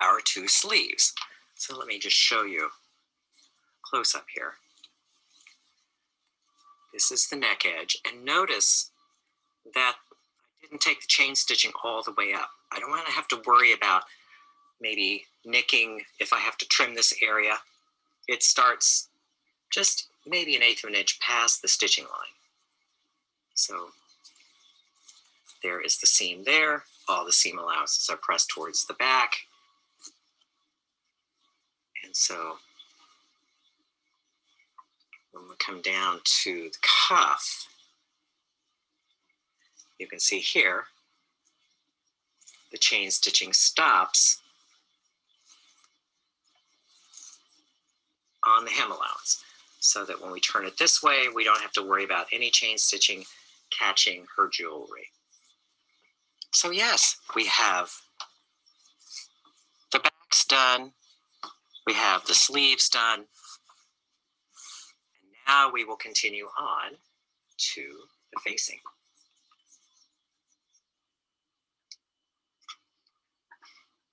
our two sleeves. So let me just show you close up here. This is the neck edge, and notice that I didn't take the chain stitching all the way up. I don't want to have to worry about maybe nicking if I have to trim this area. It starts just maybe 1/8 of an inch past the stitching line. So there is the seam there. All the seam allowances are pressed towards the back. And so when we come down to the cuff, you can see here, the chain stitching stops on the hem allowance, so that when we turn it this way, we don't have to worry about any chain stitching catching her jewelry. So yes, we have the backs done, we have the sleeves done, and now we will continue on to the facing.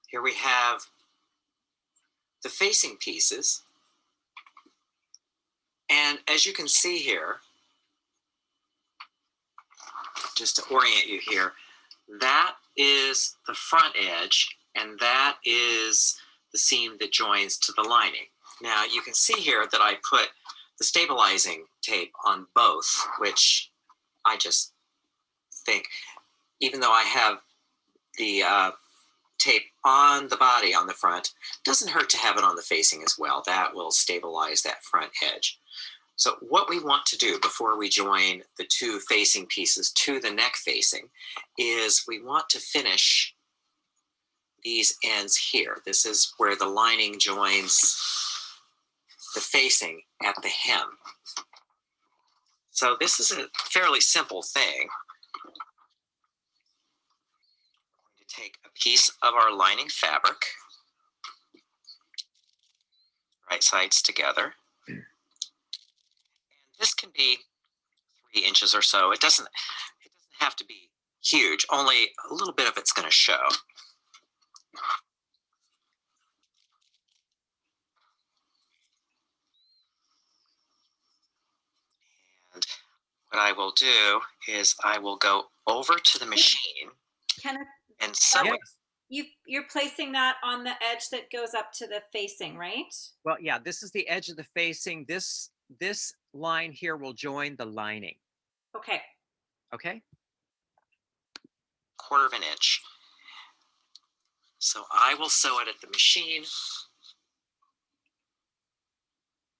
Here we have the facing pieces. And as you can see here, just to orient you here, that is the front edge, and that is the seam that joins to the lining. Now you can see here that I put the stabilizing tape on both, which I just think, even though I have the tape on the body on the front, doesn't hurt to have it on the facing as well. That will stabilize that front edge. So what we want to do before we join the two facing pieces to the neck facing is we want to finish these ends here. This is where the lining joins the facing at the hem. So this is a fairly simple thing. We're going to take a piece of our lining fabric, right sides together. This can be 3 inches or so. It doesn't have to be huge. Only a little bit of it's going to show. what I will do is I will go over to the machine Kenneth, and sew it. you're placing that on the edge that goes up to the facing, right? Well, yeah, this is the edge of the facing. This line here will join the lining. Okay. Okay. 1/4 of an inch. So I will sew it at the machine.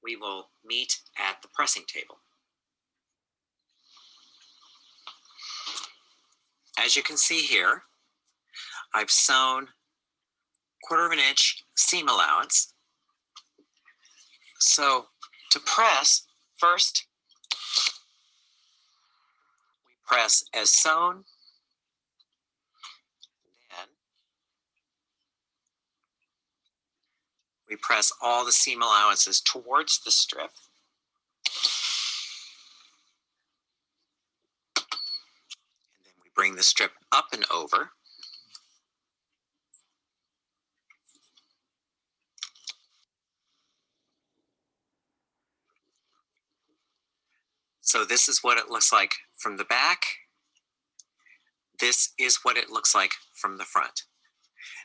We will meet at the pressing table. As you can see here, I've sewn 1/4 of an inch seam allowance. So to press, first we press as sewn, then we press all the seam allowances towards the strip. And then we bring the strip up and over. So this is what it looks like from the back. This is what it looks like from the front.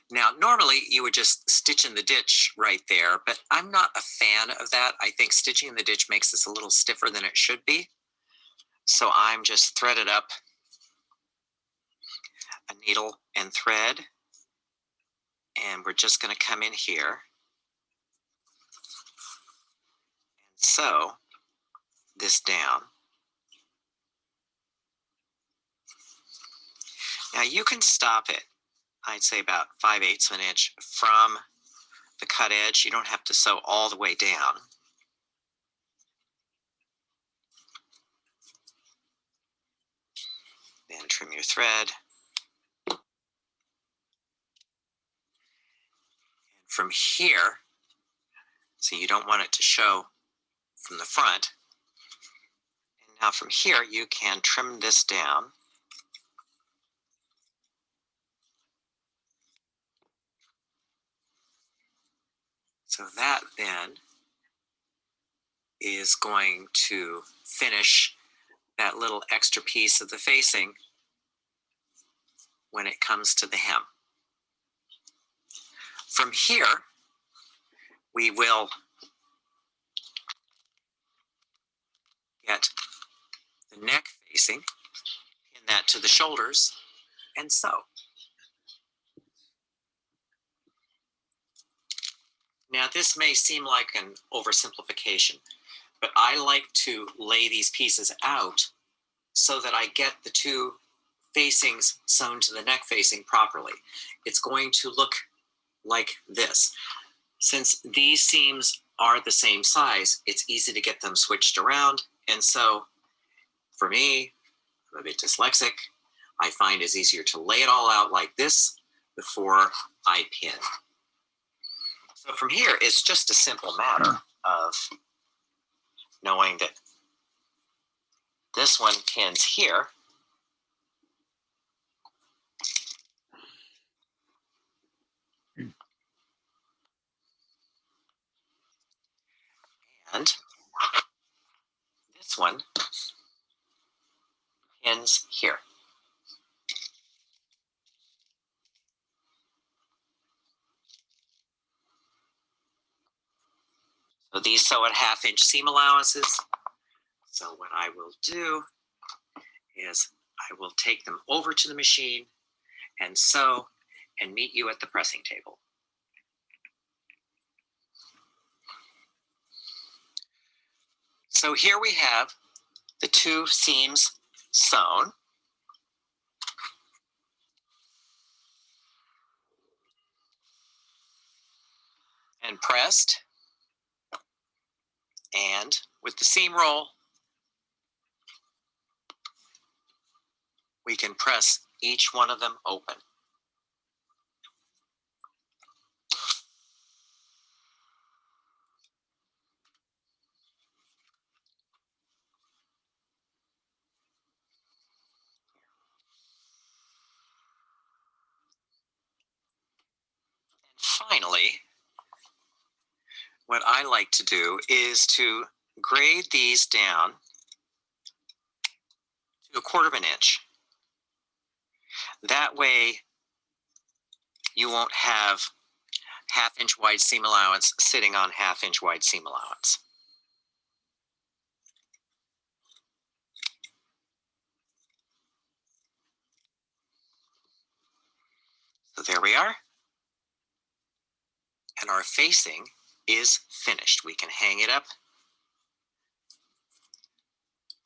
Now, normally you would just stitch in the ditch right there, but I'm not a fan of that. I think stitching in the ditch makes this a little stiffer than it should be. So I'm just threaded up a needle and thread, and we're just going to come in here and sew this down. Now you can stop it, I'd say about 5/8 of an inch from the cut edge. You don't have to sew all the way down. Then trim your thread. And from here, so you don't want it to show from the front. And now from here, you can trim this down. So that then is going to finish that little extra piece of the facing when it comes to the hem. From here, we will get the neck facing, pin that to the shoulders, and sew. Now this may seem like an oversimplification, but I like to lay these pieces out so that I get the two facings sewn to the neck facing properly. It's going to look like this. Since these seams are the same size, it's easy to get them switched around. And so for me, I'm a bit dyslexic, I find it's easier to lay it all out like this before I pin. So from here, it's just a simple matter of knowing that this one pins here. And this one pins here. So these sew at 1/2 inch seam allowances. So what I will do is I will take them over to the machine and sew and meet you at the pressing table. So here we have the two seams sewn. And pressed. And with the seam roll, we can press each one of them open. And finally, what I like to do is to grade these down to 1/4 of an inch. That way you won't have 1/2 inch wide seam allowance sitting on 1/2 inch wide seam allowance. So there we are. And our facing is finished. We can hang it up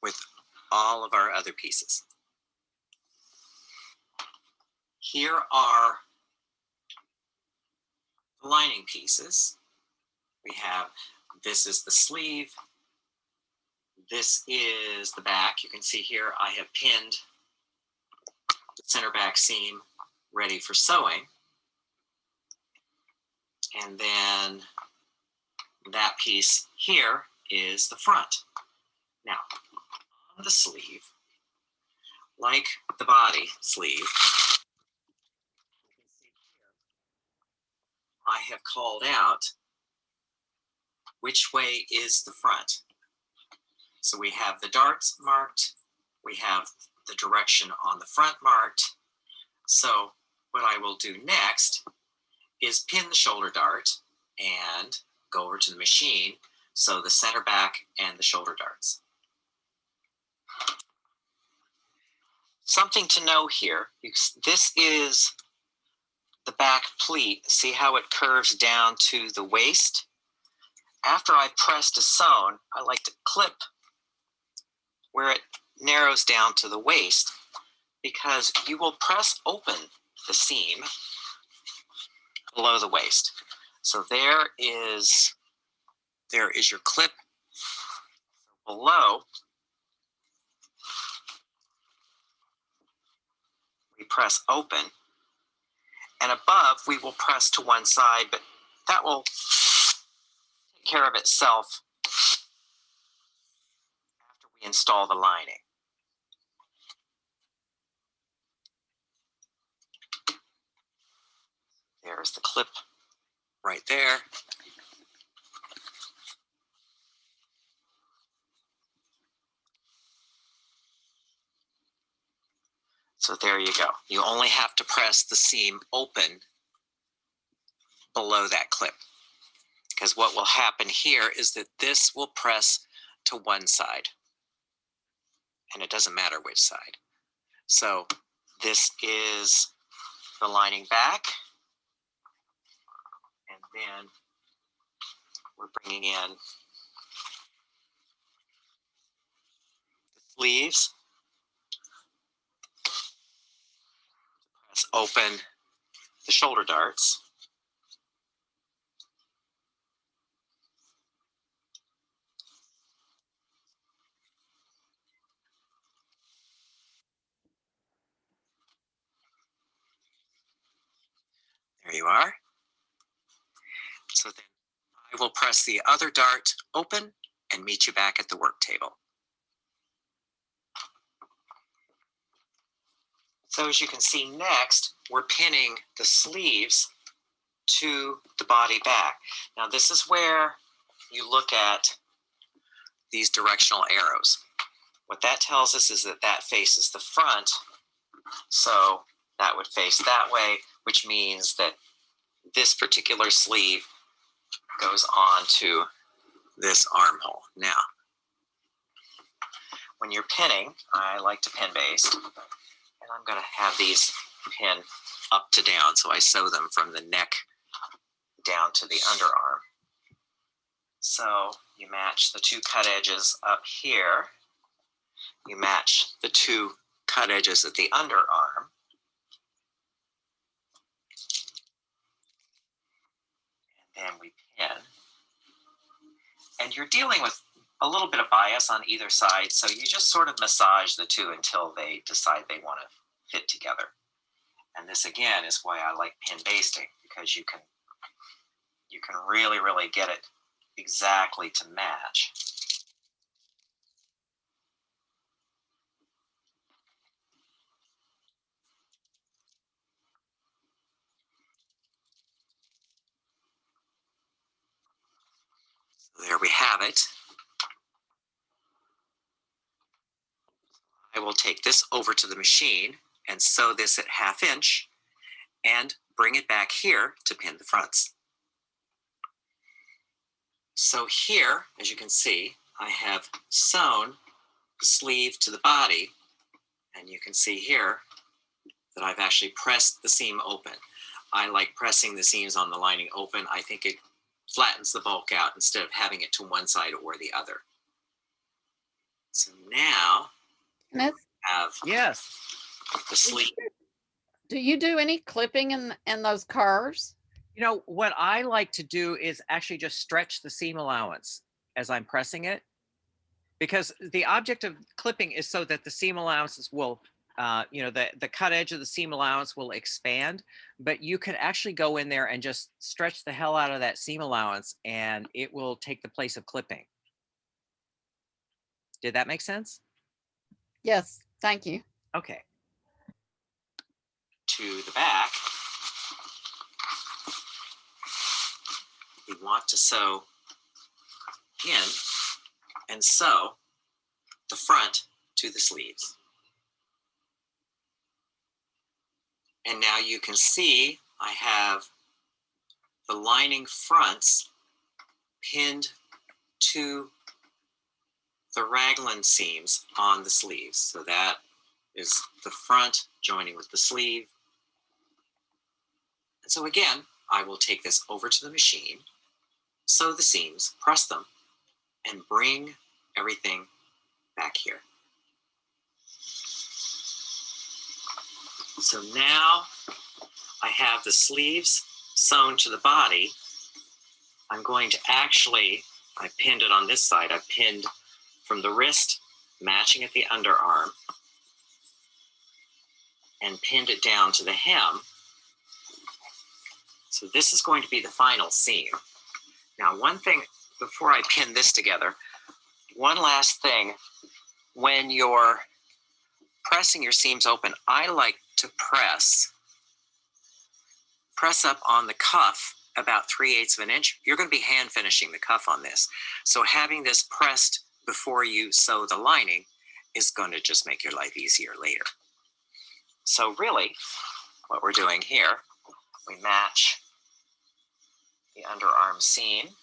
with all of our other pieces. Here are the lining pieces. We have, this is the sleeve. This is the back. You can see here I have pinned the center back seam ready for sewing. And then that piece here is the front. Now, on the sleeve, like the body sleeve, I have called out which way is the front. So we have the darts marked, we have the direction on the front marked. So what I will do next is pin the shoulder dart and go over to the machine, so the center back and the shoulder darts. Something to know here, this is the back pleat. See how it curves down to the waist? After I press to sewn, I like to clip where it narrows down to the waist, because you will press open the seam below the waist. So there is your clip. Below, we press open, and above we will press to one side, but that will take care of itself after we install the lining. There's the clip right there. So there you go. You only have to press the seam open below that clip, because what will happen here is that this will press to one side, and it doesn't matter which side. So this is the lining back, and then we're bringing in the sleeves. Press open the shoulder darts. There you are. So then I will press the other dart open and meet you back at the work table. So as you can see next, we're pinning the sleeves to the body back. Now this is where you look at these directional arrows. What that tells us is that that faces the front, so that would face that way, which means that this particular sleeve goes on to this armhole. Now, when you're pinning, I like to pin based, and I'm going to have these pin up to down, so I sew them from the neck down to the underarm. So you match the two cut edges up here, you match the two cut edges at the underarm, and then we pin. And you're dealing with a little bit of bias on either side, so you just sort of massage the two until they decide they want to fit together. And this again is why I like pin basting, because you can really get it exactly to match. So there we have it. I will take take this over to the machine and sew this at 1/2 inch and bring it back here to pin the fronts. So here, as you can see, I have sewn the sleeve to the body, and you can see here that I've actually pressed the seam open. I like pressing the seams on the lining open. I think it flattens the bulk out instead of having it to one side or the other. So now Kenneth, have the sleeve. do you do any clipping in those curves? You know, what I like to do is actually just stretch the seam allowance as I'm pressing it, because the object of clipping is so that the seam allowances will, you know, the cut edge of the seam allowance will expand, but you can actually go in there and just stretch the hell out of that seam allowance and it will take the place of clipping. Did that make sense? Yes, thank you. Okay. To the back, we want to sew in and sew the front to the sleeves. And now you can see I have the lining fronts pinned to the raglan seams on the sleeves. So that is the front joining with the sleeve. And so again, I will take this over to the machine, sew the seams, press them, and bring everything back here. So now I have the sleeves sewn to the body. I'm going to actually, I pinned it on this side, I pinned from the wrist, matching at the underarm, and pinned it down to the hem. So this is going to be the final seam. Now, one thing before I pin this together, one last thing, when you're pressing your seams open, I like to press up on the cuff about 3/8 of an inch. You're going to be hand finishing the cuff on this. So having this pressed before you sew the lining is going to just make your life easier later. So really, what we're doing here, we match the underarm seam.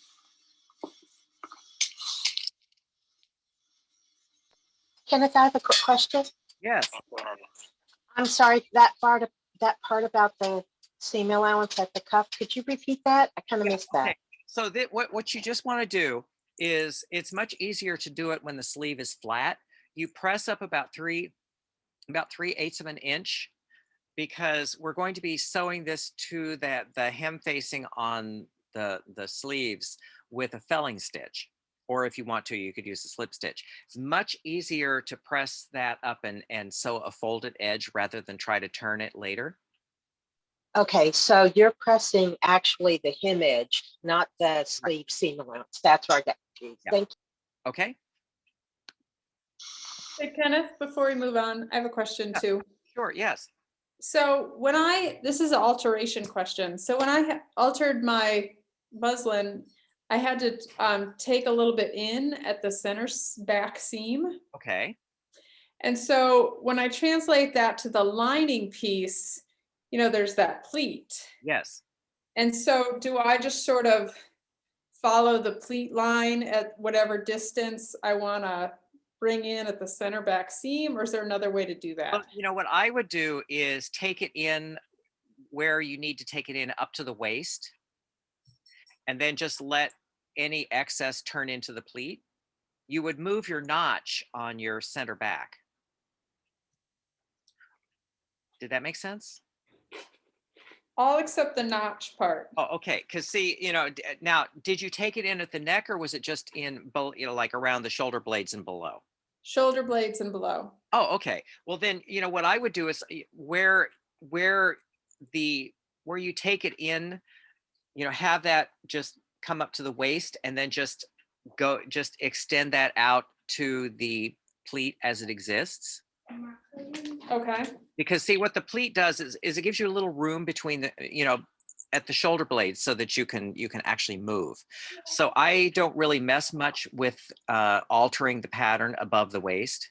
Kenneth, I have a quick question. Yes. I'm sorry, that part about the seam allowance at the cuff, could you repeat that? I kind of missed that. Okay. So what you just want to do is, it's much easier to do it when the sleeve is flat. You press up about 3/8 of an inch, because we're going to be sewing this to the hem facing on the sleeves with a felling stitch. Or if you want to, you could use a slip stitch. It's much easier to press that up and sew a folded edge rather than try to turn it later. Okay, so you're pressing actually the hem edge, not the sleeve seam allowance. That's where I got confused. Yeah. Thank you. Okay. Hey, Kenneth, before we move on, I have a question too. Sure, yes. So when this is an alteration question. So when I altered my muslin, I had to take a little bit in at the center back seam. Okay. And so when I translate that to the lining piece, you know, there's that pleat. Yes. And so do I just sort of follow the pleat line at whatever distance I want to bring in at the center back seam, or is there another way to do that? Well, you know, what I would do is take it in where you need to take it in up to the waist, and then just let any excess turn into the pleat. You would move your notch on your center back. Did that make sense? All except the notch part. Oh, okay. Because see, you know, now, did you take it in at the neck, or was it just in, you know, like around the shoulder blades and below? Shoulder blades and below. Oh, okay. Well, then, you know, what I would do is where you take it in, you know, have that just come up to the waist, and then just extend that out to the pleat as it exists. Okay. Because see, what the pleat does is it gives you a little room between the, you know, at the shoulder blades, so that you can actually move. So I don't really mess much with altering the pattern above the waist.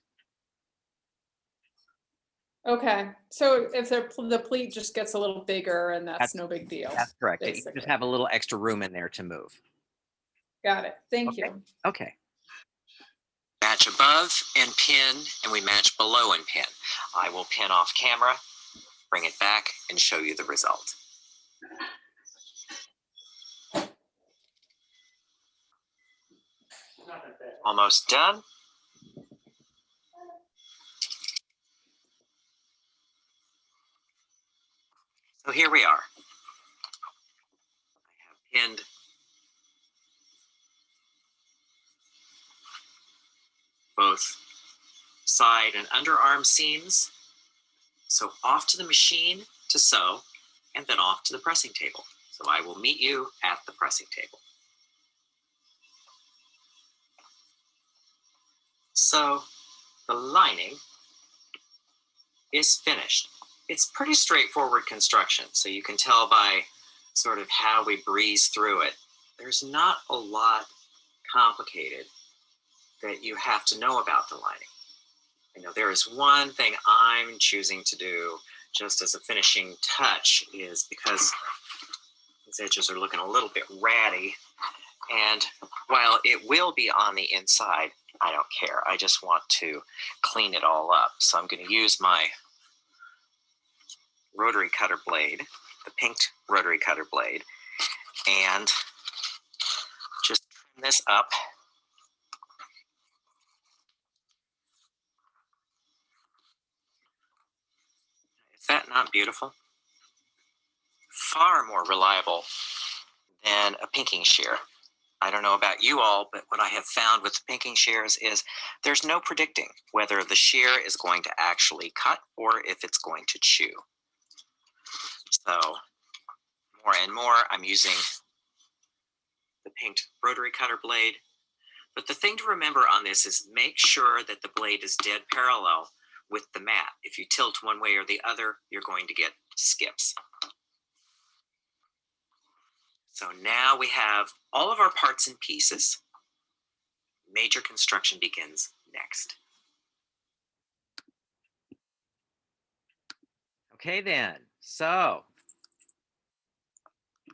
Okay, so if the pleat just gets a little bigger and that's no big deal. That's correct. You basically. just have a little extra room in there to move. Got it. Thank Okay. you. Okay. Match above and pin, and we match below and pin. I will pin off camera, bring it back, and show you the result. Almost done. So here we are. I have pinned both side and underarm seams. So off to the machine to sew, and then off to the pressing table. So I will meet you at the pressing table. So the lining is finished. It's pretty straightforward construction, so you can tell by sort of how we breeze through it. There's not a lot complicated that you have to know about the lining. You know, there is one thing I'm choosing to do just as a finishing touch, is because these edges are looking a little bit ratty, and while it will be on the inside, I don't care. I just want to clean it all up. So I'm going to use my rotary cutter blade, the pink rotary cutter blade, and just trim this up. Is that not beautiful? Far more reliable than a pinking shear. I don't know about you all, but what I have found with the pinking shears is there's no predicting whether the shear is going to actually cut or if it's going to chew. So more and more, I'm using the pink rotary cutter blade. But the thing to remember on this is make sure that the blade is dead parallel with the mat. If you tilt one way or the other, you're going to get skips. So now we have all of our parts and pieces. Major construction begins next. Okay then, so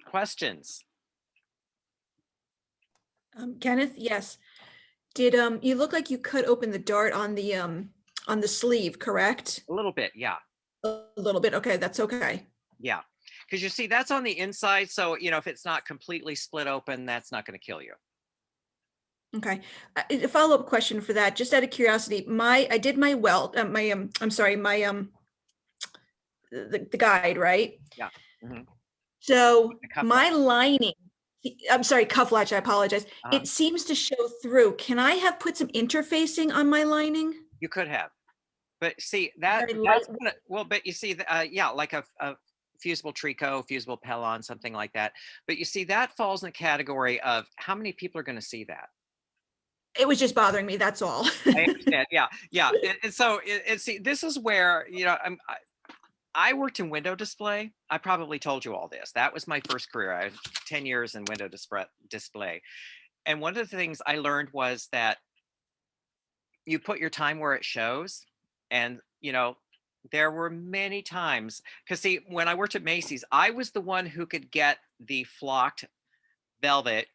questions? Kenneth, yes. Did you look like you cut open the dart on the sleeve, correct? A little bit, yeah. A little bit. Okay, that's okay. Yeah, because you see that's on the inside, so you know if it's not completely split open, that's not going to kill you. Okay. A follow-up question for that, just out of curiosity, I did my welt, I'm sorry, the guide, right? Yeah. Mm-hmm. So cuff my lining, I'm sorry, cuff latch, I apologize. It seems to show through. Can I have put some interfacing on my lining? You could have, but see that, well, but you see, yeah, like a fusible tricot, fusible pellon, something like that. But you see, that falls in the category of how many people are going to see that. It was just bothering me. That's all. I understand. Yeah, yeah. And so, see, this is where I worked in window display. I probably told you all this. That was my first career. I had 10 years in window display. And one of the things I learned was that you put your time where it shows. And, you know, there were many times, because see, when I worked at Macy's, I was the one who could get the flocked velvet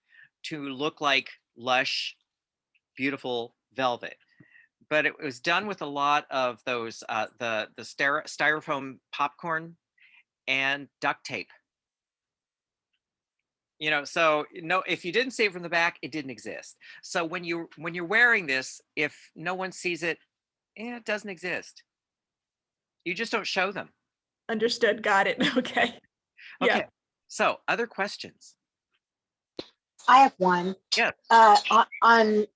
to look like lush, beautiful velvet. But it was done with a lot of those, the styrofoam popcorn and duct tape. You know, so no, if you didn't see it from the back, it didn't exist. So when you're wearing this, if no one sees it, it doesn't exist. You just don't show them. Understood. Got it. Okay. Okay. Yeah. So other questions? I have one. Yeah. On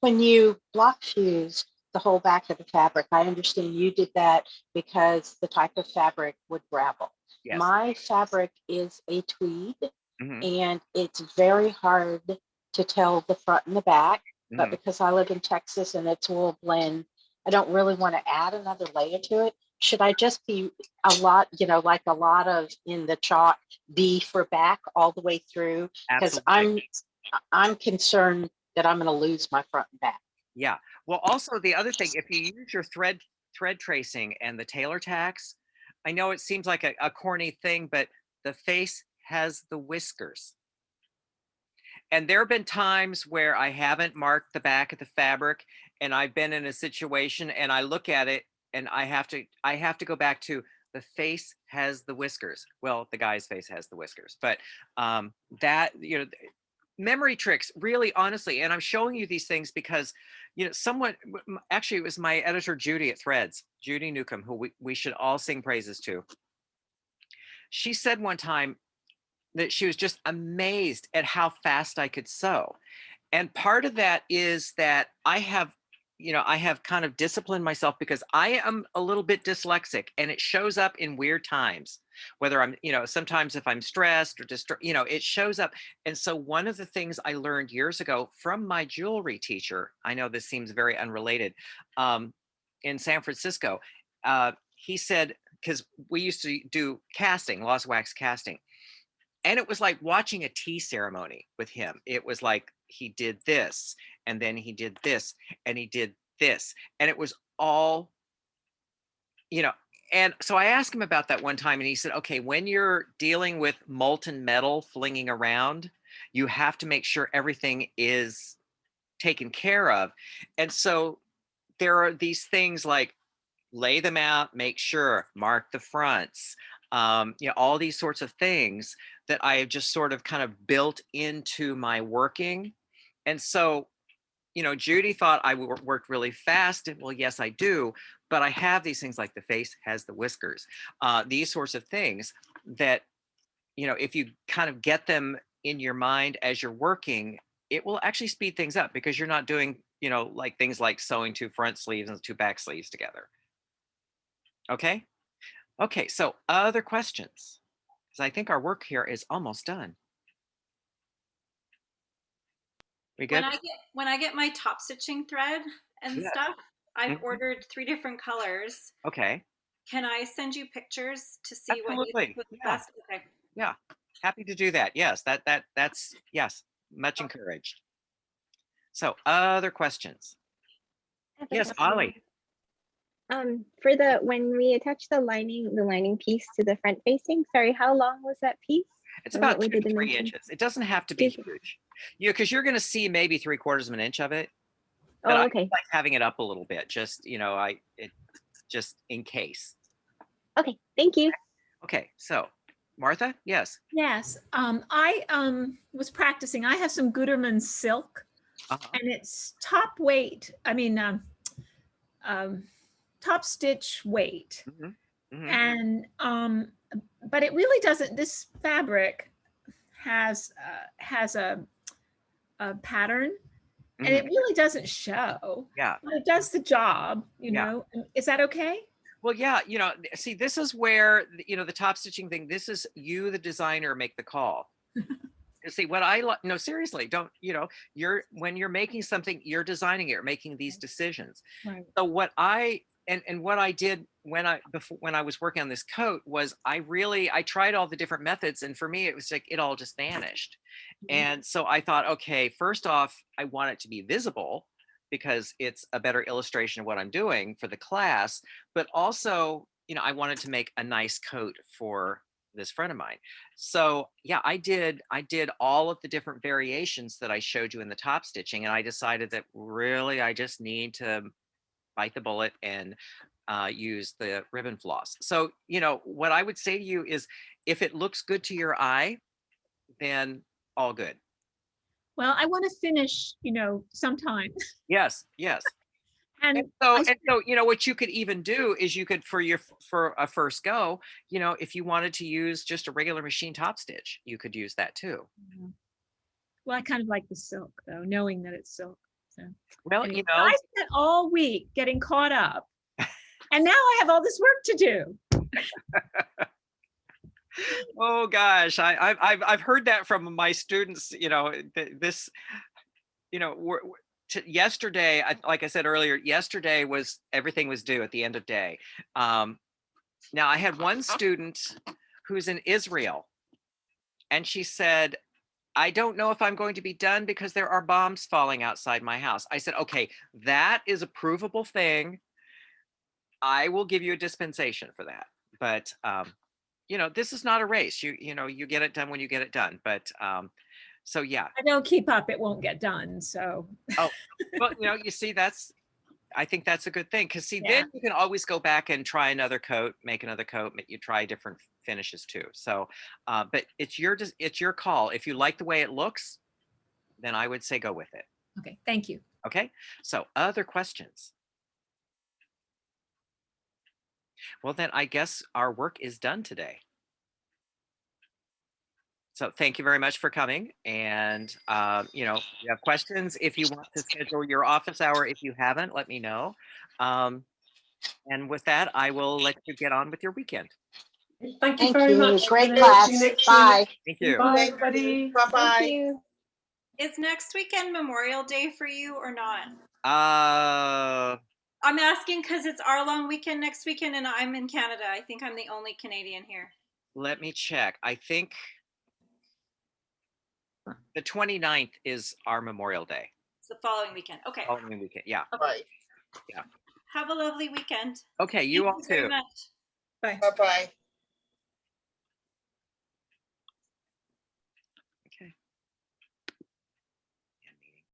when you block fused the whole back of the fabric, I understand you did that because the type of fabric would gravel. Yes. My fabric is a tweed, Mm-hmm. and it's very hard to tell the front and the back. Mm-hmm. But because I live in Texas and it's wool blend, I don't really want to add another layer to it. Should I just be a lot, you know, like a lot of in the chalk, be for back all the way through? Because I'm concerned that I'm going to lose my front and back. Yeah. Well, also the other thing, if you use your thread thread tracing and the tailor tacks, I know it seems like a corny thing, but the face has the whiskers. And there have been times where I haven't marked the back of the fabric, and I've been in a situation and I look at it and I have to go back to the face has the whiskers. Well, the guy's face has the whiskers, but that, memory tricks, really, honestly. And I'm showing you these things because, someone, actually, it was my editor, Judy at Threads, Judy Newcomb, who we should all sing praises to. She said one time that she was just amazed at how fast I could sew. And part of that is that I have kind of disciplined myself because I am a little bit dyslexic, and it shows up in weird times, whether I'm, sometimes if I'm stressed or it shows up. And so one of the things I learned years ago from my jewelry teacher, I know this seems very unrelated, in San Francisco, he said, because we used to do casting, lost wax casting. And it was like watching a tea ceremony with him. It was like he did this, and then he did this, and he did this. And it was all, and so I asked him about that one time, and he said, okay, when you're dealing with molten metal flinging around, you have to make sure everything is taken care of. And so there are these things like lay them out, make sure, mark the fronts, all these sorts of things that I have just sort of kind of built into my working. And so, Judy thought I worked really fast. And well, yes, I do. But I have these things like the face has the whiskers, these sorts of things that, if you kind of get them in your mind as you're working, it will actually speed things up because you're not doing, like things like sewing 2 front sleeves and 2 back sleeves together. Okay. Okay. So other questions? Because I think our work here is almost done. We good? When I get my top stitching thread and Yes. stuff, I've ordered 3 different colors. Okay. Can I send you pictures to see what you Absolutely. think would be Yeah. best? Okay. Yeah. Happy to do that. Yes. That's yes. Much encouraged. So other questions? Yes, Ollie. For when we attach the lining piece to the front facing, sorry, how long was that piece? It's about 2 to 3 inches. It doesn't have to be huge. Because you're going to see maybe 3/4 of an inch of it. But Oh, I okay. like having it up a little bit, just just in case. Okay, thank you. Okay, so Martha, yes. Yes, I was practicing. I have some Gutermann silk, and it's top weight. I mean, top stitch weight, and but it really doesn't. This fabric has a pattern, and it really doesn't show. Yeah, but it does the job. You know, is that okay? Well, yeah, see, this is where the top stitching thing. This is you, the designer, make the call. See, what I no, seriously, don't, when you're making something, you're designing it, you're making these decisions. Right. So what I what I did when I was working on this coat was I tried all the different methods, and for me it was like it all just vanished. And so I thought, okay, first off, I want it to be visible because it's a better illustration of what I'm doing for the class, but also, I wanted to make a nice coat for this friend of mine. So yeah, I did all of the different variations that I showed you in the top stitching, and I decided that really I just need to bite the bullet and use the ribbon floss. So what I would say to you is, if it looks good to your eye, then all good. Well, I want to finish, sometime. Yes, yes. And so what you could even do is you could for a first go, if you wanted to use just a regular machine top stitch, you could use that too. Well, I kind of like the silk though, knowing that it's silk. So well, anyway, I spent all week getting caught up, and now I have all this work to do. Oh gosh, I've heard that from my students. This, yesterday, like I said earlier, yesterday was everything was due at the end of day. Now I had one student who's in Israel, and she said, I don't know if I'm going to be done because there are bombs falling outside my house. I said, okay, that is a provable thing. I will give you a dispensation for that. But you know, this is not a race. You know, you get it done when you get it done. But so yeah. I don't keep up, it won't get done. So. Oh, well, you know, you see, I think that's a good thing, because see, Yeah. then you can always go back and try another coat, make another coat, you try different finishes too. So, but it's your call. If you like the way it looks, then I would say go with it. Okay, thank you. Okay, so other questions? Well, then I guess our work is done today. So thank you very much for coming. And, you know, if you have questions, if you want to schedule your office hour, if you haven't, let me know. And with that, I will let you get on with your weekend. Thank you very much. Great See class. you next Bye. week. Thank you. Bye, everybody. Bye-bye. Thank you. Is next weekend Memorial Day for you or not? Uh, I'm asking because it's our long weekend next weekend and I'm in Canada. I think I'm the only Canadian here. let me check. I think the 29th is our Memorial Day. It's the following weekend. Okay. Following weekend. Yeah. Right. Yeah. Have a lovely weekend. Okay. You all Thank you very too. much. Bye. Bye-bye.